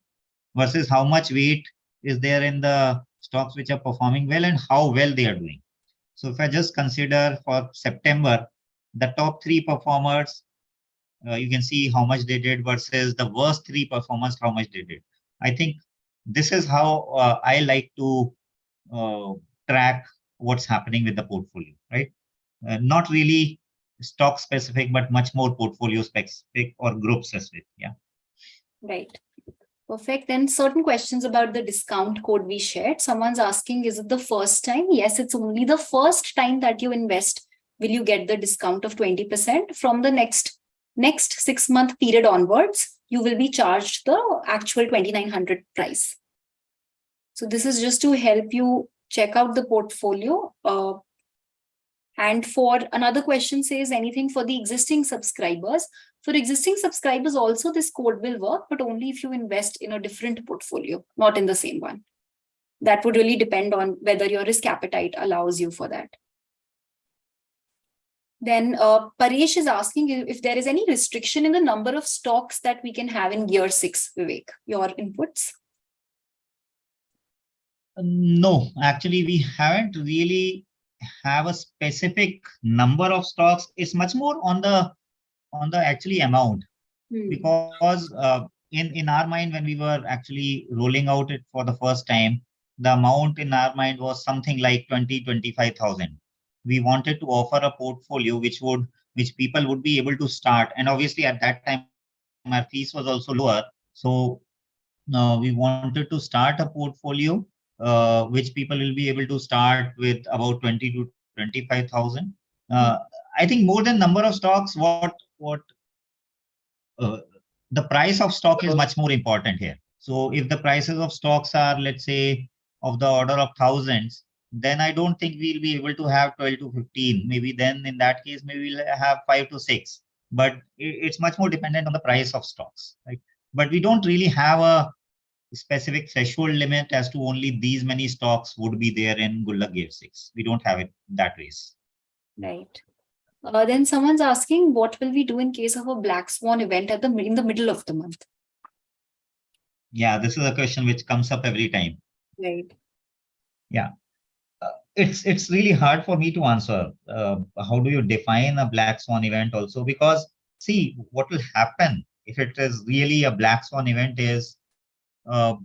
versus how much weight is there in the stocks which are performing well and how well they are doing. So if I just consider for September, the top 3 performers, you can see how much they did versus the worst 3 performers, how much they did. I think this is how I like to track what's happening with the portfolio, right? Not really stock specific, but much more portfolio specific or group specific. Yeah. Right. Perfect. Then certain questions about the discount code we shared. Someone's asking, is it the first time? Yes, it's only the first time that you invest. Will you get the discount of 20%? From the next 6-month period onwards, you will be charged the actual 2,900 price. So this is just to help you check out the portfolio. And for another question says, anything for the existing subscribers. For existing subscribers also, this code will work, but only if you invest in a different portfolio, not in the same one. That would really depend on whether your risk appetite allows you for that. Then Paresh is asking if there is any restriction in the number of stocks that we can have in Gear 6, Vivek, your inputs? No, actually, we haven't really have a specific number of stocks. It's much more on the actually amount, because in our mind, when we were actually rolling out it for the first time, the amount in our mind was something like 20-25,000. We wanted to offer a portfolio which people would be able to start, and obviously at that time our fees was also lower. So we wanted to start a portfolio which people will be able to start with about 20-25,000. I think more than number of stocks, the price of stock is much more important here. So if the prices of stocks are, let's say, of the order of thousands, then I don't think we'll be able to have 12 to 15. Maybe then in that case, maybe we'll have 5 to 6. But it's much more dependent on the price of stocks, right? But we don't really have a specific threshold limit as to only these many stocks would be there in Gulaq Gear 6. We don't have it that ways. Right. Then someone's asking, what will we do in case of a black swan event in the middle of the month? Yeah, this is a question which comes up every time. Right. Yeah. It's really hard for me to answer. How do you define a black swan event also? Because see, what will happen if it is really a black swan event is the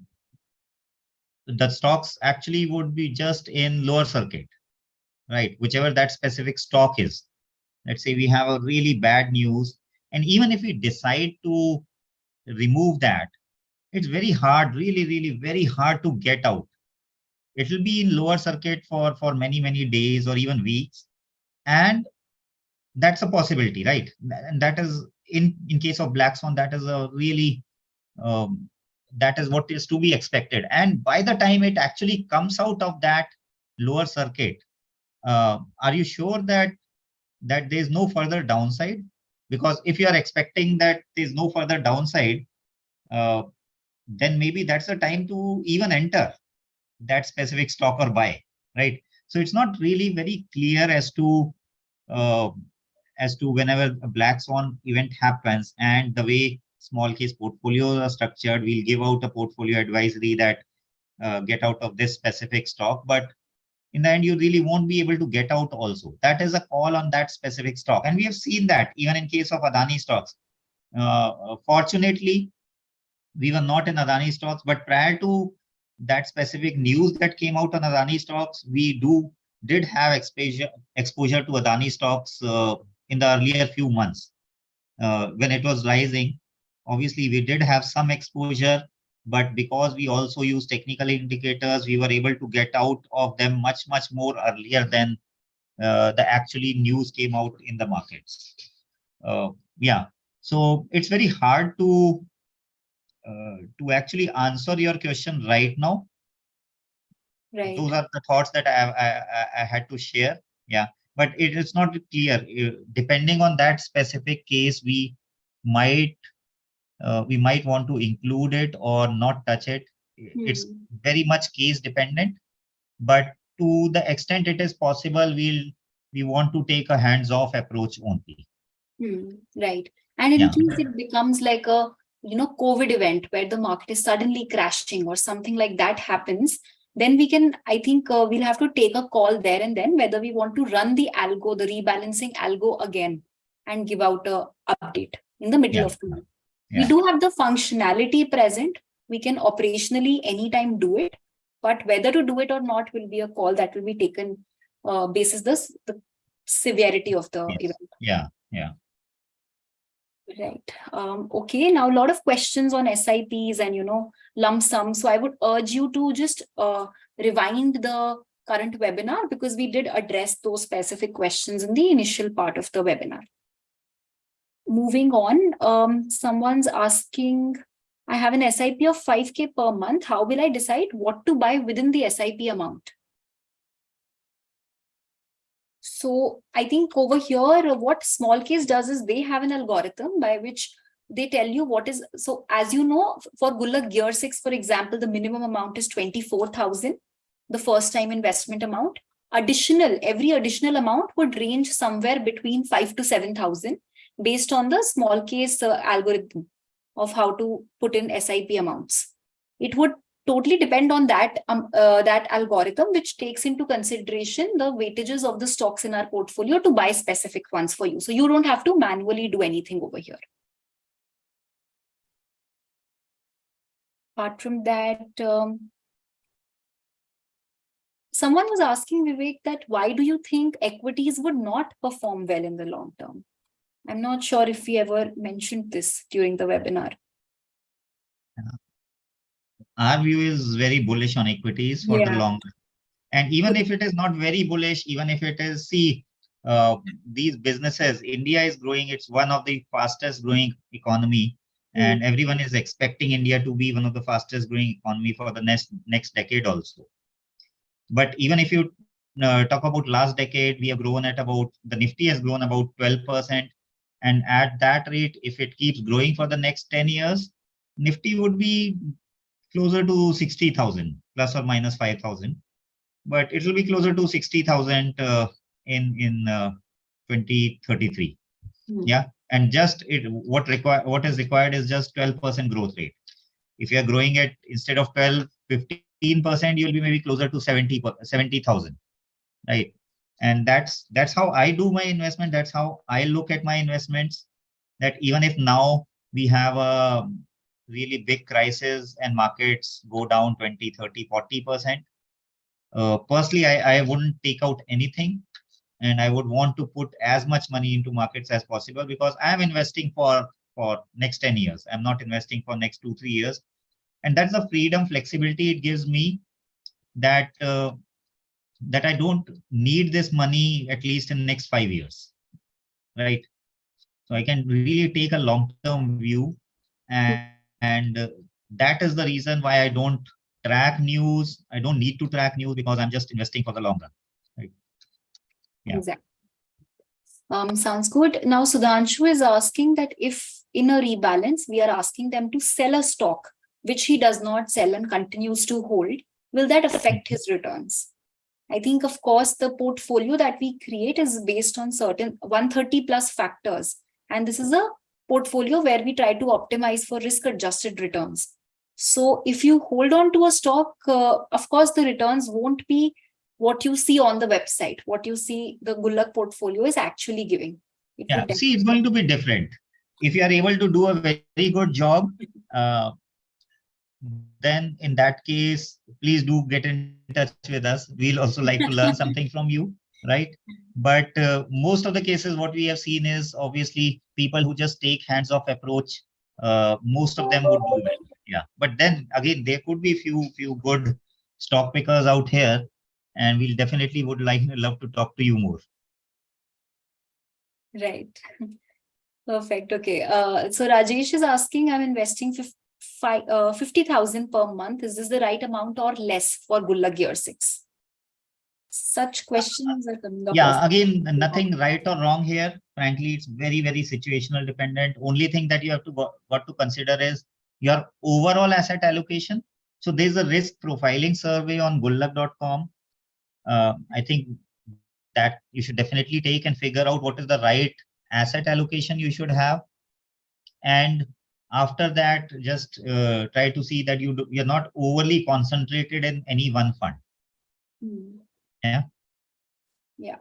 stocks actually would be just in lower circuit, right? Whichever that specific stock is. Let's say we have a really bad news, and even if we decide to remove that, it's very hard, really very hard to get out. It will be in lower circuit for many days or even weeks, and that's a possibility, right? And that is in case of black swan, that is a really that is what is to be expected. And by the time it actually comes out of that lower circuit, are you sure that there's no further downside? Because if you are expecting that there's no further downside, then maybe that's the time to even enter that specific stock or buy, right? So it's not really very clear as to whenever a black swan event happens, and the way small case portfolios are structured, we'll give out a portfolio advisory that get out of this specific stock, but in the end, you really won't be able to get out also. That is a call on that specific stock. And we have seen that even in case of Adani stocks. Fortunately, we were not in Adani stocks, but prior to that specific news that came out on Adani stocks, we did have exposure to Adani stocks in the earlier few months when it was rising. Obviously, we did have some exposure, but because we also use technical indicators, we were able to get out of them much more earlier than the actually news came out in the markets. Yeah, so it's very hard to actually answer your question right now. Right. Those are the thoughts that I had to share. Yeah, but it is not clear. Depending on that specific case, we might want to include it or not touch it. It's very much case dependent, but to the extent it is possible, we want to take a hands-off approach only. Right. And in case it becomes like a COVID event where the market is suddenly crashing or something like that happens, then we can, I think we'll have to take a call there and then whether we want to run the rebalancing algo again and give out a update in the middle of the month. We do have the functionality present. We can operationally anytime do it, but whether to do it or not will be a call that will be taken basis the severity of the event. Yeah. Right. Okay. Now, a lot of questions on SIPs and, lump sum. So I would urge you to just rewind the current webinar because we did address those specific questions in the initial part of the webinar. Moving on, someone's asking, I have an SIP of 5K per month. How will I decide what to buy within the SIP amount? So I think over here, what small case does is they have an algorithm by which they tell you what is. So as you know, for Gulaq Gear 6, for example, the minimum amount is 24,000, the first time investment amount. Every additional amount would range somewhere between 5 to 7,000 based on the small case algorithm of how to put in SIP amounts. It would totally depend on that algorithm, which takes into consideration the weightages of the stocks in our portfolio to buy specific ones for you. So you don't have to manually do anything over here. Apart from that, someone was asking Vivek that why do you think equities would not perform well in the long term? I'm not sure if we ever mentioned this during the webinar. Our view is very bullish on equities for the long term. And even if it is not very bullish, even if it is, these businesses, India is growing. It's one of the fastest growing economy. And everyone is expecting India to be one of the fastest growing economy for the next decade also. But even if you talk about last decade, we have grown at about, the Nifty has grown about 12%. And at that rate, if it keeps growing for the next 10 years, Nifty would be closer to 60,000 plus or minus 5,000. But it will be closer to 60,000 in 2033. Yeah. And just what is required is just 12% growth rate. If you are growing at, instead of 12, 15%, you'll be maybe closer to 70,000, right? And that's how I do my investment. That's how I look at my investments, that even if now we have a really big crisis and markets go down 20, 30, 40%, personally, I wouldn't take out anything. And I would want to put as much money into markets as possible because I am investing for next 10 years. I'm not investing for next 2-3 years. And that's the freedom, flexibility it gives me, that that I don't need this money at least in the next 5 years, right? So I can really take a long-term view, and that is the reason why I don't track news. I don't need to track news because I'm just investing for the long run, right? Yeah. Exactly. Sounds good. Now, Sudhanshu is asking that if in a rebalance, we are asking them to sell a stock, which he does not sell and continues to hold, will that affect his returns? I think, of course, the portfolio that we create is based on certain 130 plus factors. And this is a portfolio where we try to optimize for risk-adjusted returns. So if you hold on to a stock, of course, the returns won't be what you see on the website, what you see the Gulaq portfolio is actually giving. It Yeah, would see, it's going to be different. If you are able to do a very good job, then in that case, please do get in touch with us. We'll also like to learn something from you, right? But most of the cases, what we have seen is obviously people who just take hands-off approach. Most of them would do well. Yeah, but then again, there could be few good stock pickers out here, and we'll definitely would love to talk to you more. Right. Perfect. Okay. So Rajesh is asking, I'm investing 50,000 per month. Is this the right amount or less for Gulaq Year 6? Such questions are coming up. Yeah, again, nothing right or wrong here. Frankly, it's very, very situational dependent. Only thing that you have to got to consider is your overall asset allocation. So there's a risk profiling survey on gulaq.com. I think that you should definitely take and figure out what is the right asset allocation you should have. And after that, just try to see that you're not overly concentrated in any one fund. Yeah. Yeah.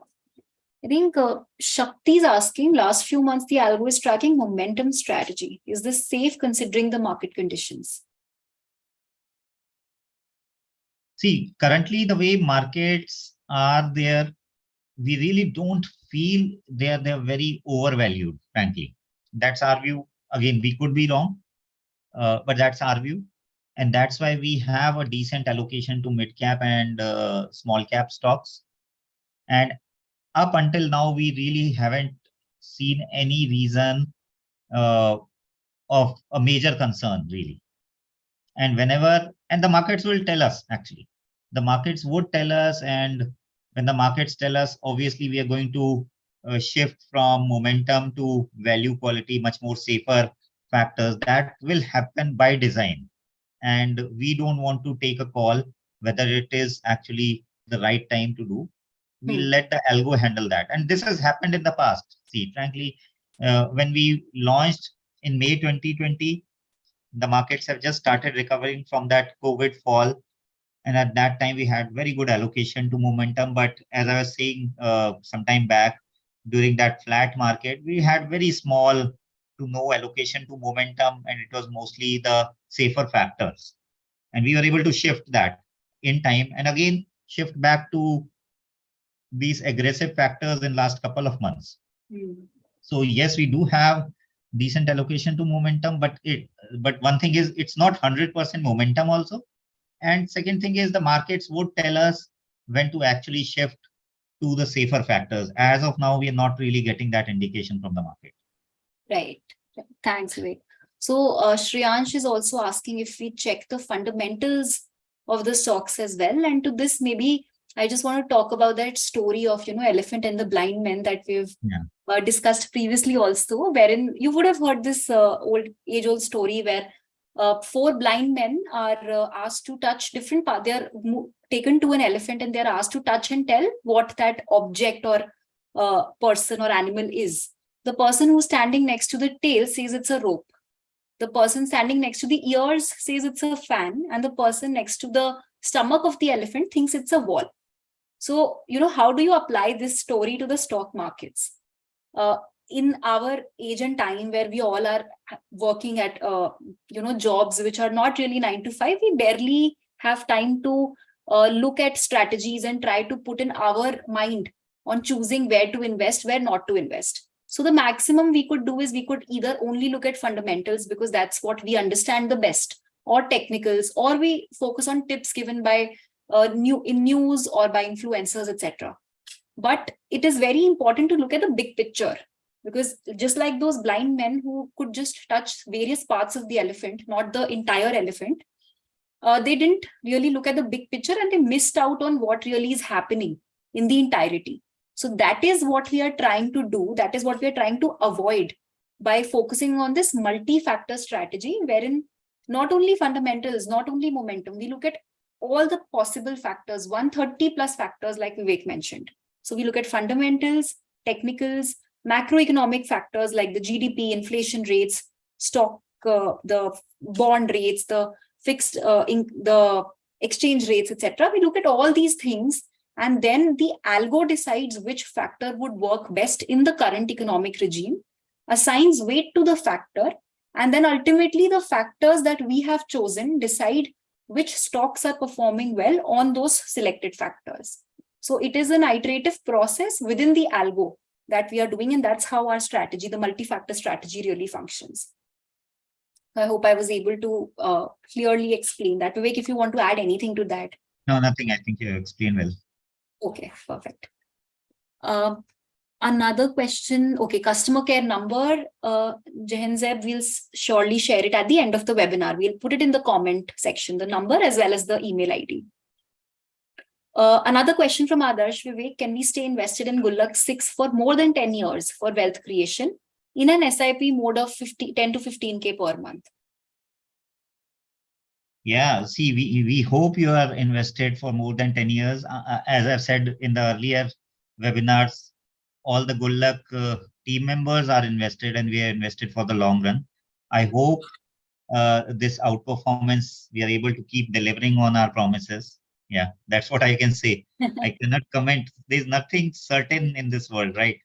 I think Shakti is asking, last few months, the algo is tracking momentum strategy. Is this safe considering the market conditions? See, currently the way markets are there, we really don't feel they're very overvalued, frankly. That's our view. Again, we could be wrong, but that's our view. And that's why we have a decent allocation to mid cap and small cap stocks. And up until now, we really haven't seen any reason of a major concern, really. And the markets will tell us, actually. The markets would tell us, and when the markets tell us, obviously, we are going to shift from momentum to value quality, much more safer factors. That will happen by design. And we don't want to take a call whether it is actually the right time to do. We'll let the algo handle that. And this has happened in the past. See, frankly, when we launched in May 2020, the markets have just started recovering from that COVID fall. And at that time, we had very good allocation to momentum. But as I was saying some time back, during that flat market, we had very small to no allocation to momentum, and it was mostly the safer factors. And we were able to shift that in time and again shift back to these aggressive factors in last couple of months. So yes, we do have decent allocation to momentum, but one thing is it's not 100% momentum also. And second thing is the markets would tell us when to actually shift to the safer factors. As of now, we are not really getting that indication from the market. Right. Thanks, Vivek. So Shriyansh is also asking if we check the fundamentals of the stocks as well. And to this, maybe I just want to talk about that story of, elephant and the blind men that we've discussed previously also, wherein you would have heard this age-old story where 4 blind men are asked to touch different parts. They are taken to an elephant and they're asked to touch and tell what that object or person or animal is. The person who's standing next to the tail says it's a rope. The person standing next to the ears says it's a fan. And the person next to the stomach of the elephant thinks it's a wall. So, how do you apply this story to the stock markets? In our age and time where we all are working at, jobs which are not really 9 to 5, we barely have time to look at strategies and try to put in our mind on choosing where to invest, where not to invest. So the maximum we could do is we could either only look at fundamentals because that's what we understand the best, or technicals, or we focus on tips given by news or by influencers, etc. But it is very important to look at the big picture, because just like those blind men who could just touch various parts of the elephant, not the entire elephant, they didn't really look at the big picture and they missed out on what really is happening in the entirety. So that is what we are trying to do. That is what we are trying to avoid by focusing on this multi-factor strategy, wherein not only fundamentals, not only momentum, we look at all the possible factors, 130 plus factors like Vivek mentioned. So we look at fundamentals, technicals, macroeconomic factors like the GDP, inflation rates, stock, the bond rates, the fixed in the exchange rates, etc. We look at all these things, and then the algo decides which factor would work best in the current economic regime, assigns weight to the factor, and then ultimately the factors that we have chosen decide which stocks are performing well on those selected factors. So it is an iterative process within the algo that we are doing, and that's how our strategy, the multi-factor strategy, really functions. I hope I was able to clearly explain that. Vivek, if you want to add anything to that. No, nothing. I think you explained well. Okay, perfect. Another question. Okay, customer care number. Jahanzeb will surely share it at the end of the webinar. We'll put it in the comment section, the number as well as the email ID. Another question from Adarsh. Vivek, can we stay invested in Gulaq 6 for more than 10 years for wealth creation in an SIP mode of 10 to 15K per month? Yeah, see, we hope you are invested for more than 10 years. As I've said in the earlier webinars, all the Gulaq team members are invested, and we are invested for the long run. I hope this outperformance, we are able to keep delivering on our promises. Yeah, that's what I can say. I cannot comment. There's nothing certain in this world, right?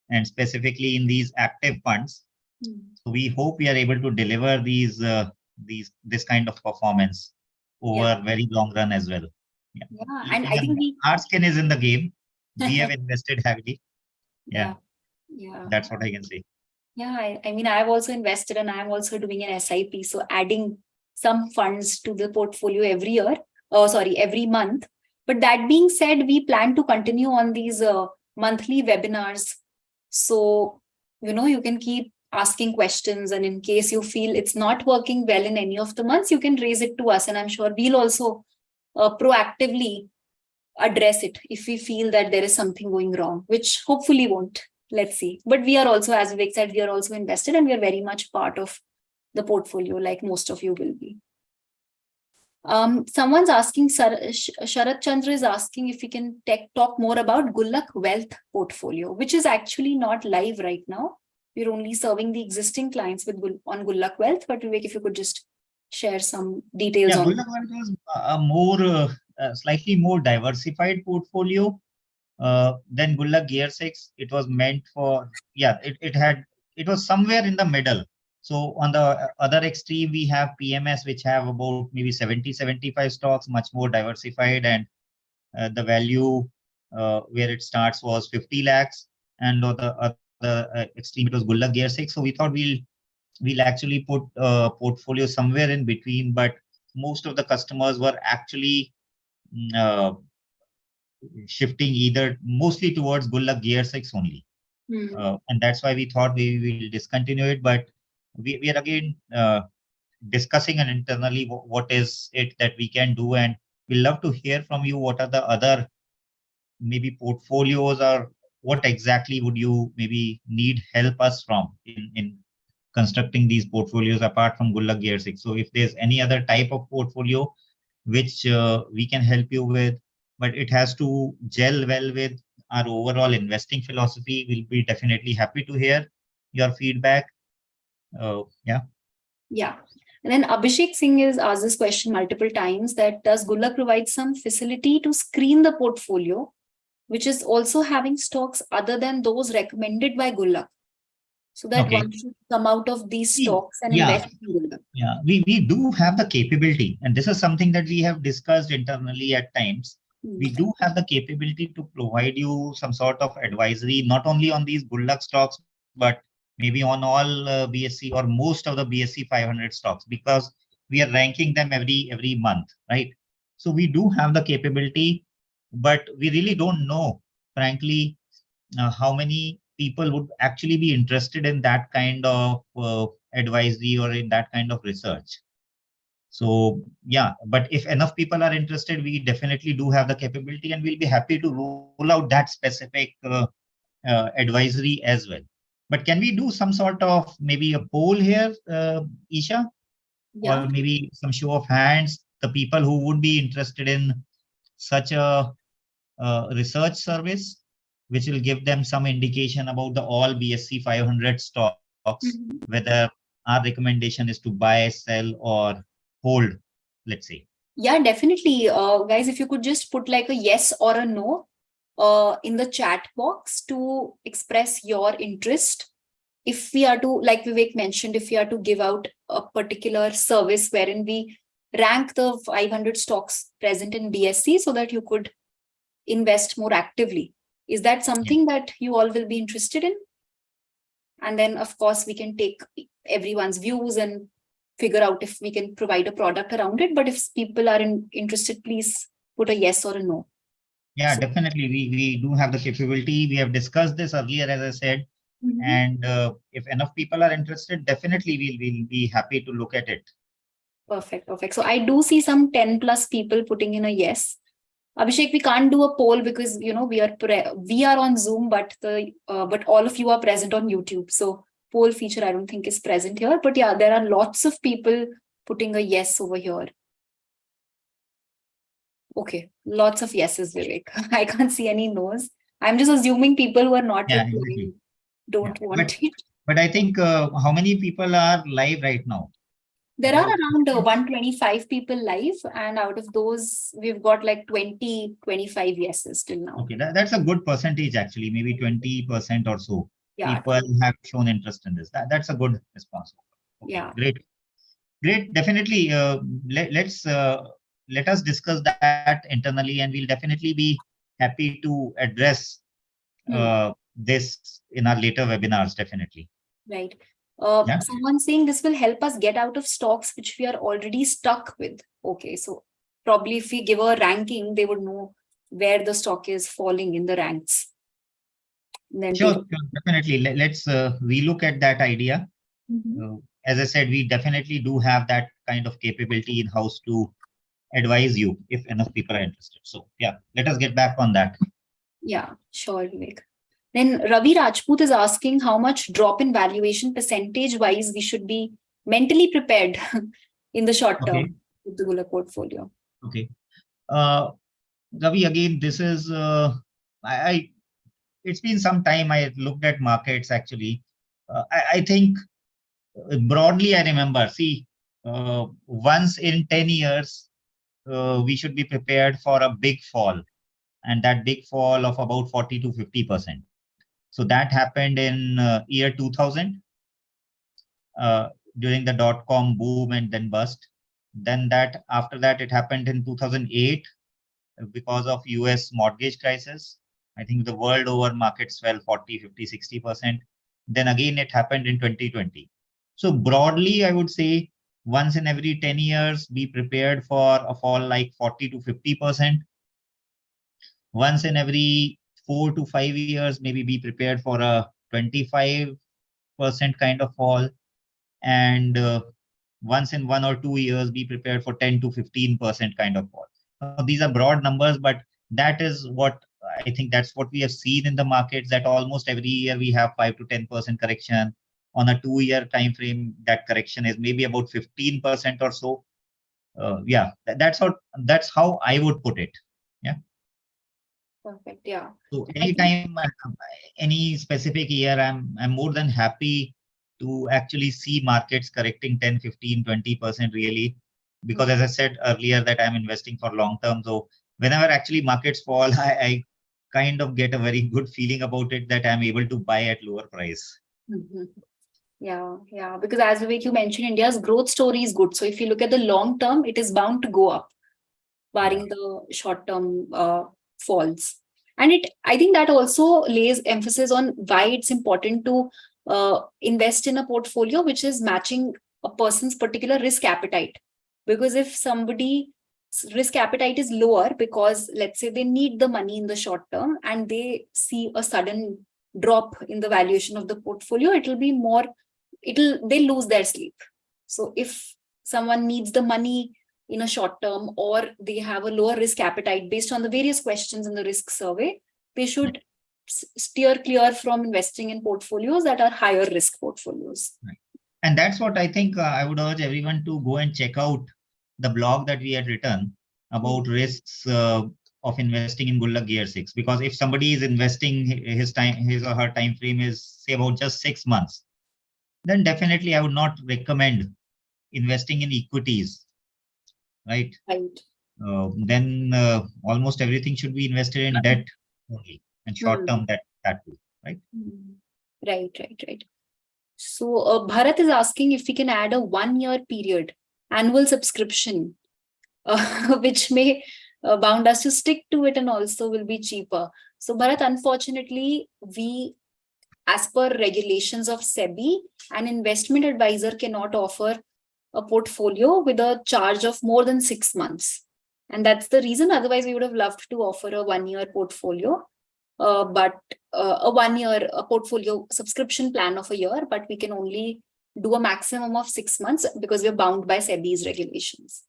And specifically in these active funds. So we hope we are able to deliver this kind of performance over very long run as well. Yeah, and I think our skin is in the game. We have invested heavily. Yeah, that's what I can say. Yeah, I mean, I've also invested, and I'm also doing an SIP. So adding some funds to the portfolio every year, every month. But that being said, we plan to continue on these monthly webinars. So, you can keep asking questions, and in case you feel it's not working well in any of the months, you can raise it to us, and I'm sure we'll also proactively address it if we feel that there is something going wrong, which hopefully won't. Let's see. But we are also, as Vivek said, we are also invested, and we are very much part of the portfolio, like most of you will be. Someone's asking, Sharat Chandra is asking if we can talk more about Gulaq Wealth portfolio, which is actually not live right now. We're only serving the existing clients on Gulaq Wealth. But Vivek, if you could just share some details on Gulaq Wealth was a slightly more diversified portfolio than Gulaq Gear 6. It was meant for, it was somewhere in the middle. So on the other extreme, we have PMS, which have about maybe 70-75 stocks, much more diversified, and the value where it starts was 50 lakhs. And on the other extreme, it was Gulaq Gear 6. So we thought we'll actually put a portfolio somewhere in between, but most of the customers were actually shifting mostly towards Gulaq Gear 6 only. And that's why we thought we will discontinue it. But we are again discussing and internally what is it that we can do. And we'd love to hear from you what are the other maybe portfolios, or what exactly would you maybe need help us from in constructing these portfolios apart from Gulaq Gear 6. So if there's any other type of portfolio which we can help you with, but it has to gel well with our overall investing philosophy, we'll be definitely happy to hear your feedback. And then Abhishek Singh has asked this question multiple times, that does Gulaq provide some facility to screen the portfolio, which is also having stocks other than those recommended by Gulaq, so that one should come out of these stocks and invest in Gulaq? Yeah, we do have the capability, and this is something that we have discussed internally at times. We do have the capability to provide you some sort of advisory, not only on these Gulaq stocks, but maybe on all BSE or most of the BSE 500 stocks, because we are ranking them every month, right? So we do have the capability, but we really don't know, frankly, how many people would actually be interested in that kind of advisory or in that kind of research. So but if enough people are interested, we definitely do have the capability, and we'll be happy to roll out that specific advisory as well. But can we do some sort of maybe a poll here, Eesha? Or maybe some show of hands, the people who would be interested in such a research service, which will give them some indication about the all BSE 500 stocks, whether our recommendation is to buy, sell, or hold let's say? Yeah, definitely. Guys, if you could just put like a yes or a no in the chat box to express your interest. If we are to, like Vivek mentioned, if we are to give out a particular service wherein we rank the 500 stocks present in BSC so that you could invest more actively. Is that Yeah. something that you all will be interested in? And then, of course, we can take everyone's views and figure out if we can provide a product around it. But if people are interested, please put a yes or a no. Yeah, So, definitely. We do have the capability. We have discussed this earlier, as I said. And if enough people are interested, definitely we'll be happy to look at it. perfect, perfect. So I do see some 10 plus people putting in a yes. Abhishek, we can't do a poll because we are on Zoom, but but all of you are present on YouTube. So poll feature I don't think is present here. But yeah, there are lots of people putting a yes over here. Okay, lots of yeses, Vivek. I can't see any no's. I'm just assuming people who are not Yeah, replying exactly. Yeah. don't want it. But I think how many people are live right now? There are About around 125 people live, and out of those, we've got like 25 yeses till now. okay, that's a good percentage actually, maybe 20% or so. Yeah, People have shown interest in this. That's a good response. Okay, yeah. great. Great, definitely. Let us discuss that internally, and we'll definitely be happy to address Hmm. this in our later webinars. Definitely. Right. Yeah. Someone saying this will help us get out of stocks which we are already stuck with. Okay, so probably if we give a ranking, they would know where the stock is falling in the ranks. Then Sure, take. sure, definitely. Let's relook at that idea. Mhm. As I said, we definitely do have that kind of capability in house to advise you if enough people are interested. So yeah, let us get back on that. Yeah, sure, Vivek. Then Ravi Rajput is asking how much drop in valuation percentage wise we should be mentally prepared in the short term Okay. with the Gulaq portfolio. Okay. Ravi, again, this is I it's been some time I looked at markets actually. I think broadly I remember, see, once in 10 years, we should be prepared for a big fall, and that big fall of about 40 to 50%. So that happened in year 2000 uh, during the dot-com boom and then bust. Then that after that it happened in 2008 because of US mortgage crisis. I think the world over markets fell 40, 50, 60%. Then again, it happened in 2020. So broadly, I would say once in every 10 years, be prepared for a fall like 40 to 50%. Once in every 4 to 5 years, maybe be prepared for a 25% kind of fall. And once in 1 or 2 years, be prepared for 10 to 15% kind of fall. Now, these are broad numbers, but that is what I think that's what we have seen in the markets, that almost every year we have 5 to 10% correction. On a 2 year time frame, that correction is maybe about 15% or so. Yeah, that's how I would put it. Yeah. Perfect. Yeah. So I think anytime, any specific year, I'm more than happy to actually see markets correcting 10, 15, 20% really. Because as I said earlier that I'm investing for long term. So whenever actually markets fall, I kind of get a very good feeling about it that I'm able to buy at lower price. Mhm. Yeah, yeah. Because as Vivek, you mentioned, India's growth story is good. So if you look at the long term, it is bound to go up, Yeah. barring the short term falls. And I think that also lays emphasis on why it's important to invest in a portfolio which is matching a person's particular risk appetite. Because if somebody's risk appetite is lower because let's say they need the money in the short term and they see a sudden drop in the valuation of the portfolio, they lose their sleep. So if someone needs the money in a short term or they have a lower risk appetite based on the various questions in the risk survey, they should steer clear from investing in portfolios that are higher risk portfolios. Right. And that's what I think I would urge everyone to go and check out the blog that we had written about risks of investing in Gulaq Gear 6. Because if somebody is investing his or her time frame is say about just 6 months, then definitely I would not recommend investing in equities right? Right. Then almost everything should be invested in debt only, and short term that too, right? Right, right, right. So Bharat is asking if we can add a 1-year period annual subscription, which may bound us to stick to it and also will be cheaper. So Bharat, unfortunately, as per regulations of SEBI, an investment advisor cannot offer a portfolio with a charge of more than 6 months. And that's the reason. Otherwise, we would have loved to offer a 1-year portfolio, but a 1-year portfolio subscription plan of a year, but we can only do a maximum of 6 months because we're bound by SEBI's regulations.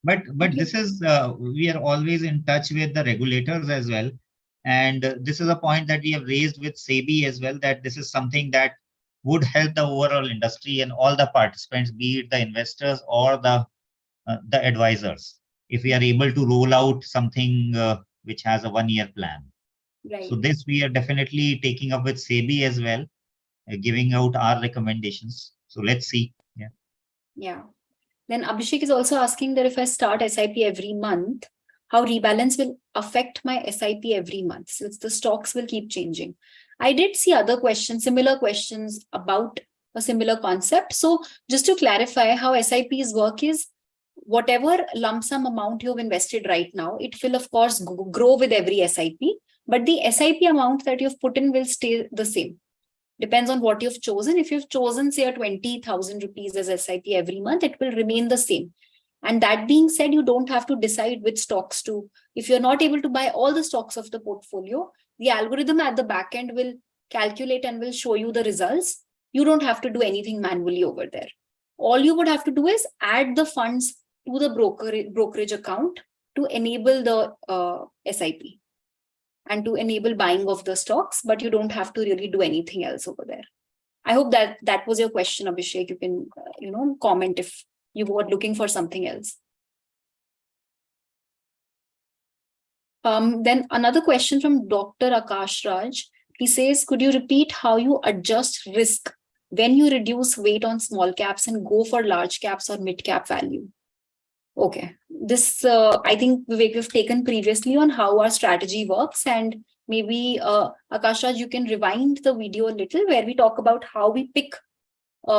But this is we are always in touch with the regulators as well, and this is a point that we have raised with SEBI as well, that this is something that would help the overall industry and all the participants, be it the investors or the advisors, if we are able to roll out something which has a 1-year plan. Right. So this we are definitely taking up with SEBI as well, giving out our recommendations. So let's see. Yeah. Yeah. Then Abhishek is also asking that if I start SIP every month, how rebalance will affect my SIP every month, since the stocks will keep changing. I did see other questions, similar questions about a similar concept. So just to clarify how SIPs work is, whatever lump sum amount you've invested right now, it will of course grow with every SIP, but the SIP amount that you've put in will stay the same. Depends on what you've chosen. If you've chosen, say, a 20,000 rupees as SIP every month, it will remain the same. And that being said, you don't have to decide which stocks to. If you're not able to buy all the stocks of the portfolio, the algorithm at the back end will calculate and will show you the results. You don't have to do anything manually over there. All you would have to do is add the funds to the brokerage account to enable the SIP and to enable buying of the stocks, but you don't have to really do anything else over there. I hope that was your question, Abhishek. You can, comment if you were looking for something else. Then another question from Dr. Akash Raj. He says, could you repeat how you adjust risk when you reduce weight on small caps and go for large caps or mid cap value? Okay, this I think Vivek we've taken previously on how our strategy works, and maybe Akash Raj, you can rewind the video a little where we talk about how we pick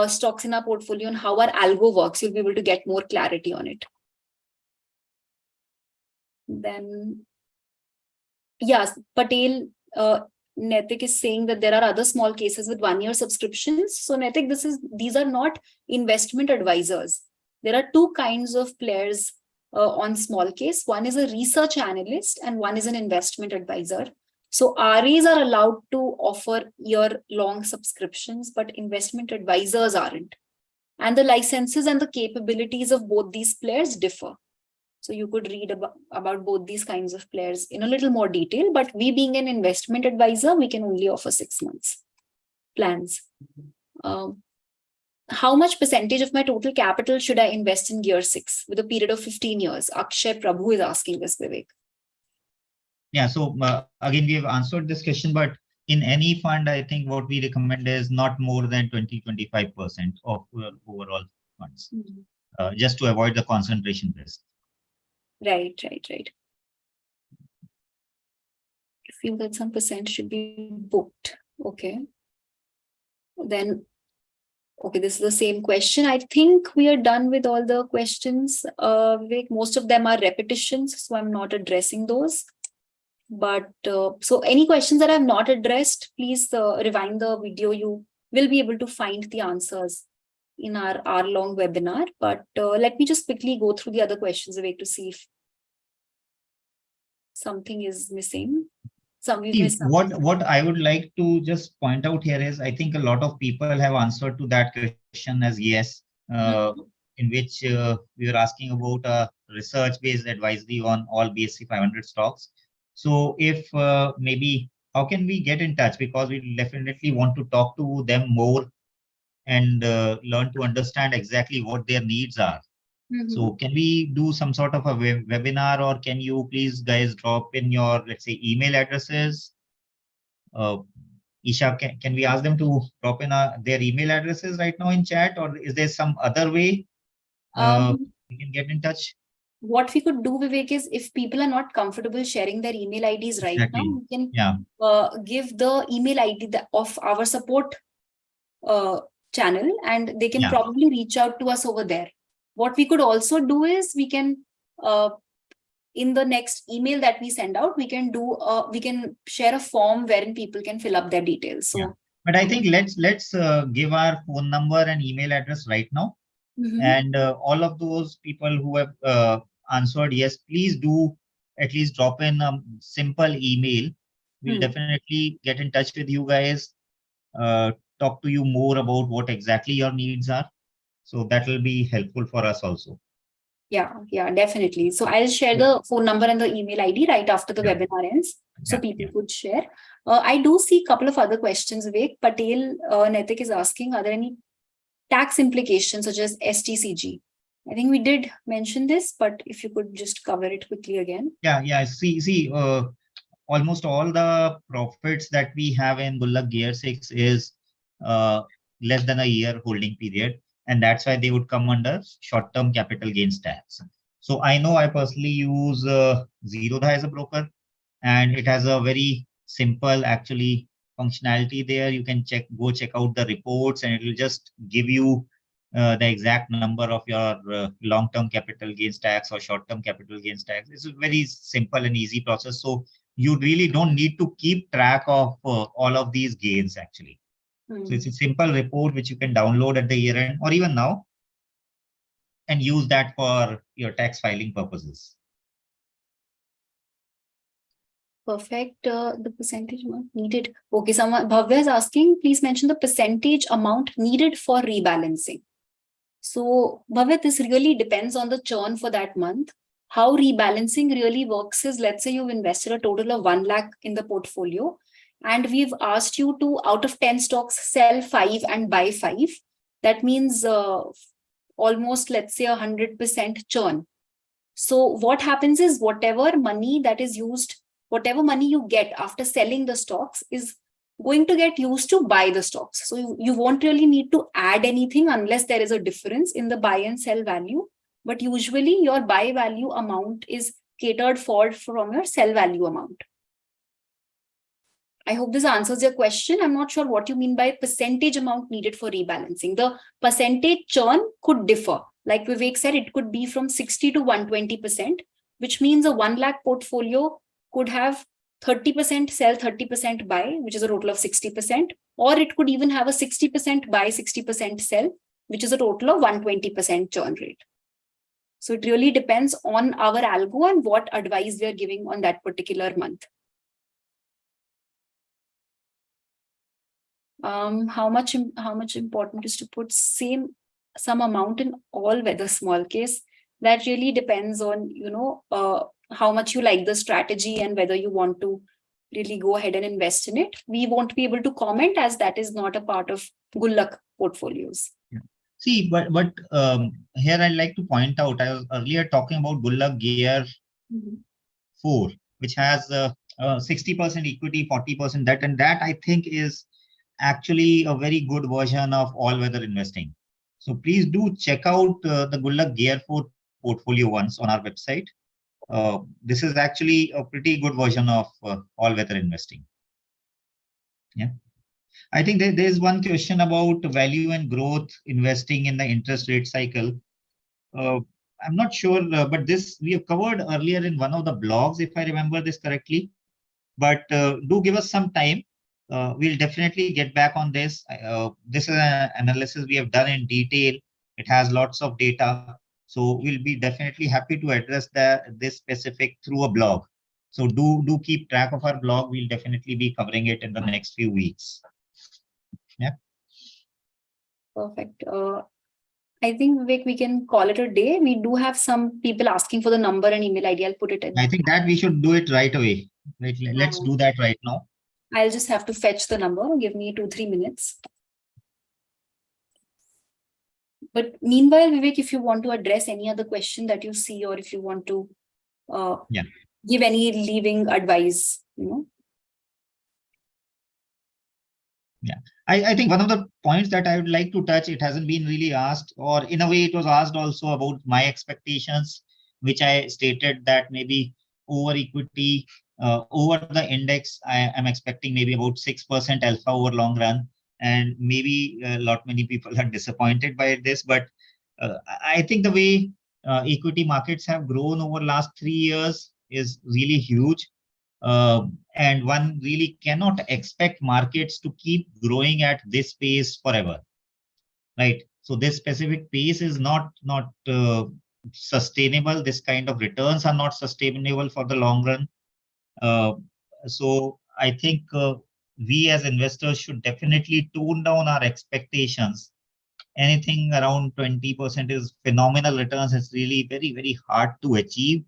stocks in our portfolio and how our algo works. You'll be able to get more clarity on it. Then, yes, Patel Netik is saying that there are other small cases with 1-year subscriptions. So Netik, these are not investment advisors. There are two kinds of players on small case. One is a research analyst and one is an investment advisor. So RAs are allowed to offer year-long subscriptions, but investment advisors aren't. And the licenses and the capabilities of both these players differ. So you could read about both these kinds of players in a little more detail, but we being an investment advisor, we can only offer 6 months plans. How much percentage of my total capital should I invest in Gear 6 with a period of 15 years? Akshay Prabhu is asking this, Vivek. Yeah, so again, we have answered this question, but in any fund, I think what we recommend is not more than 20-25% of overall funds, just to avoid the concentration risk. Right. I feel that some percent should be booked. Okay. Then, okay, this is the same question. I think we are done with all the questions. Most of them are repetitions, so I'm not addressing those. But so any questions that I have not addressed, please rewind the video. You will be able to find the answers in our hour-long webinar. But let me just quickly go through the other questions, Vivek, to see if something is missing. What I would like to just point out here is, I think a lot of people have answered to that question as yes, in which we were asking about a research-based advisory on all BSE 500 stocks. So if maybe how can we get in touch, because we definitely want to talk to them more and learn to understand exactly what their needs are. So can we do some sort of a webinar, or can you please guys drop in your, let's say, email addresses? Eesha, can we ask them to drop in their email addresses right now in chat, or is there some other way we can get in touch? what we could do, Vivek, is if people are not comfortable sharing their email IDs right now, Exactly. we can Yeah. give the email ID of our support channel, and they can Yeah. probably reach out to us over there. What we could also do is we can in the next email that we send out, we can share a form wherein people can fill up their details. So Yeah. But I think let's give our phone number and email address right now. And all of those people who have answered yes, please do at least drop in a simple email. We'll definitely get in touch with you guys, talk to you more about what exactly your needs are. So that will be helpful for us also. Yeah, definitely. So I'll share the phone number and the email ID right after the webinar ends, so people could share. I do see a couple of other questions. Vivek Patel Netik is asking, are there any tax implications such as STCG? I think we did mention this, but if you could just cover it quickly again. Yeah. See, almost all the profits that we have in Gulaq Gear 6 is less than a year holding period. And that's why they would come under short-term capital gains tax. So I know I personally use Zerodha as a broker, and it has a very simple actually functionality there. You can go check out the reports, and it will just give you the exact number of your long-term capital gains tax or short-term capital gains tax. It's a very simple and easy process. So you really don't need to keep track of all of these gains actually. So it's a simple report which you can download at the year end or even now and use that for your tax filing purposes. Perfect. The percentage amount needed. Okay, someone Bhavya is asking, please mention the percentage amount needed for rebalancing. So Bhavya, this really depends on the churn for that month. How rebalancing really works is, let's say you've invested a total of 1 lakh in the portfolio, and we've asked you to, out of 10 stocks, sell 5 and buy 5. That means almost, let's say, 100% churn. So what happens is whatever money that is used, whatever money you get after selling the stocks is going to get used to buy the stocks. So you won't really need to add anything unless there is a difference in the buy and sell value. But usually your buy value amount is catered for from your sell value amount. I hope this answers your question. I'm not sure what you mean by percentage amount needed for rebalancing. The percentage churn could differ. Like Vivek said, it could be from 60 to 120%, which means a 1 lakh portfolio could have 30% sell, 30% buy, which is a total of 60%. Or it could even have a 60% buy, 60% sell, which is a total of 120% churn rate. So it really depends on our algo and what advice we are giving on that particular month. How much important is to put some amount in all weather small case? That really depends on, how much you like the strategy and whether you want to really go ahead and invest in it. We won't be able to comment as that is not a part of Gulaq portfolios. Yeah. See, but here I'd like to point out, I was earlier talking about Gulaq Gear 4, which has 60% equity, 40% debt, and that I think is actually a very good version of all-weather investing. So please do check out the Gulaq Gear 4 portfolio once on our website. This is actually a pretty good version of all-weather investing. Yeah. I think there's one question about value and growth investing in the interest rate cycle. I'm not sure, but this we have covered earlier in one of the blogs, if I remember this correctly. But do give us some time. We'll definitely get back on this. This is an analysis we have done in detail. It has lots of data. So we'll be definitely happy to address this specific through a blog. So do keep track of our blog. We'll definitely be covering it in the next few weeks. Yeah. Perfect. I think, Vivek, we can call it a day. We do have some people asking for the number and email ID. I'll put it in. I think that we should do it right away. Let's do that right now. I'll just have to fetch the number. Give me 2-3 minutes. But meanwhile, Vivek, if you want to address any other question that you see, or if you want to give any leaving advice, Yeah, I think one of the points that I would like to touch, it hasn't been really asked, or in a way it was asked also about my expectations. which I stated that maybe over equity, over the index, I am expecting maybe about 6% alpha over long run. And maybe a lot many people are disappointed by this, but I think the way equity markets have grown over last 3 years is really huge. And one really cannot expect markets to keep growing at this pace forever, right? So this specific pace is not sustainable. This kind of returns are not sustainable for the long run. Uh, so I think we as investors should definitely tone down our expectations. Anything around 20% is phenomenal returns. It's really very hard to achieve.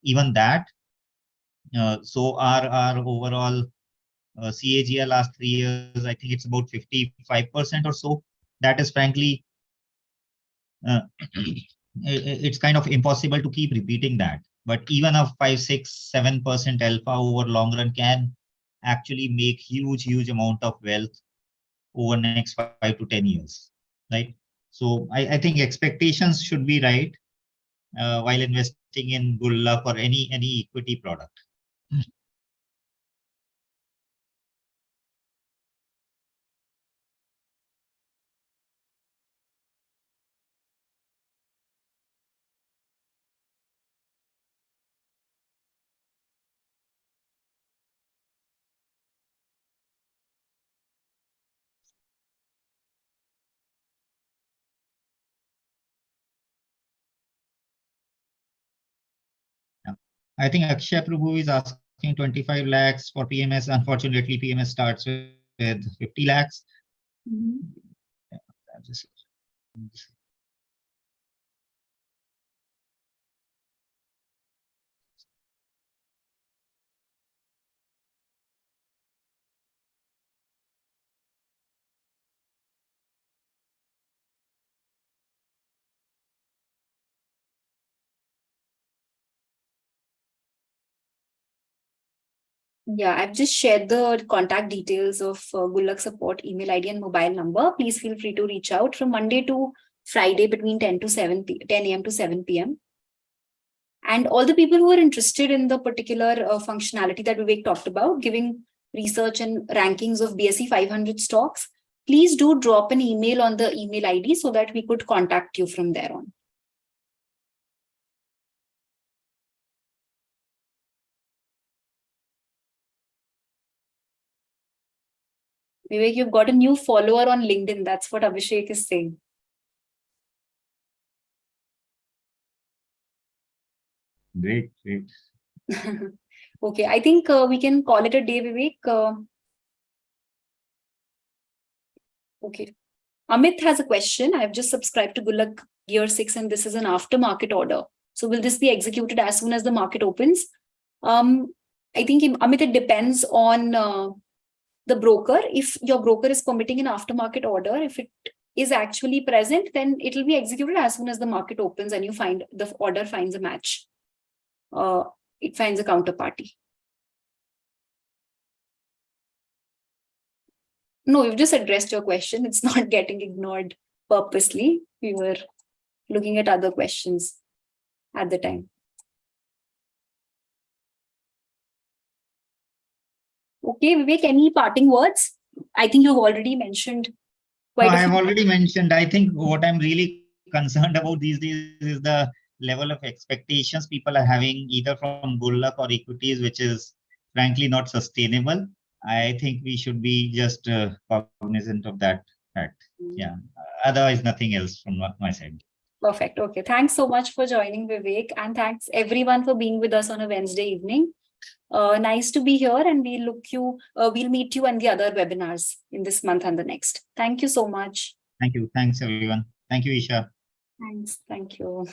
Even that. So our overall CAGR last 3 years, I think it's about 55% or so. That is frankly, uh, it's kind of impossible to keep repeating that. But even a 5, 6, 7% alpha over long run can actually make huge amount of wealth over next 5 to 10 years, right? So I think expectations should be right while investing in Gulaq or any equity product. Yeah. I think Akshay Prabhu is asking 25 lakhs for PMS. Unfortunately, PMS starts with 50 lakhs. Mhm. Yeah, Yeah, I've just shared the contact details of Gulaq support email ID and mobile number. Please feel free to reach out from Monday to Friday between 10 a.m. to 7 p.m. And all the people who are interested in the particular functionality that Vivek talked about, giving research and rankings of BSE 500 stocks, please do drop an email on the email ID so that we could contact you from there on. Vivek, you've got a new follower on LinkedIn. That's what Abhishek is saying. great. Okay, I think we can call it a day, Vivek. Okay. Amit has a question. I've just subscribed to Gulaq Gear 6 and this is an aftermarket order. So will this be executed as soon as the market opens? I think, Amit, it depends on the broker. If your broker is permitting an aftermarket order, if it is actually present, then it will be executed as soon as the market opens and you find the order finds a match. It finds a counterparty. No, you've just addressed your question. It's not getting ignored purposely. We were looking at other questions at the time. Okay, Vivek, any parting words? I think you've already mentioned quite I a have few. already mentioned. I think what I'm really concerned about these days is the level of expectations people are having either from Gulaq or equities, which is frankly not sustainable. I think we should be just cognizant of that fact. Yeah. Otherwise, nothing else from my side. Perfect. Okay. Thanks so much for joining, Vivek. And thanks everyone for being with us on a Wednesday evening. Nice to be here, and we'll meet you on the other webinars in this month and the next. Thank you so much. Thank you. Thanks, everyone. Thank you, Eesha. Thanks. Thank you.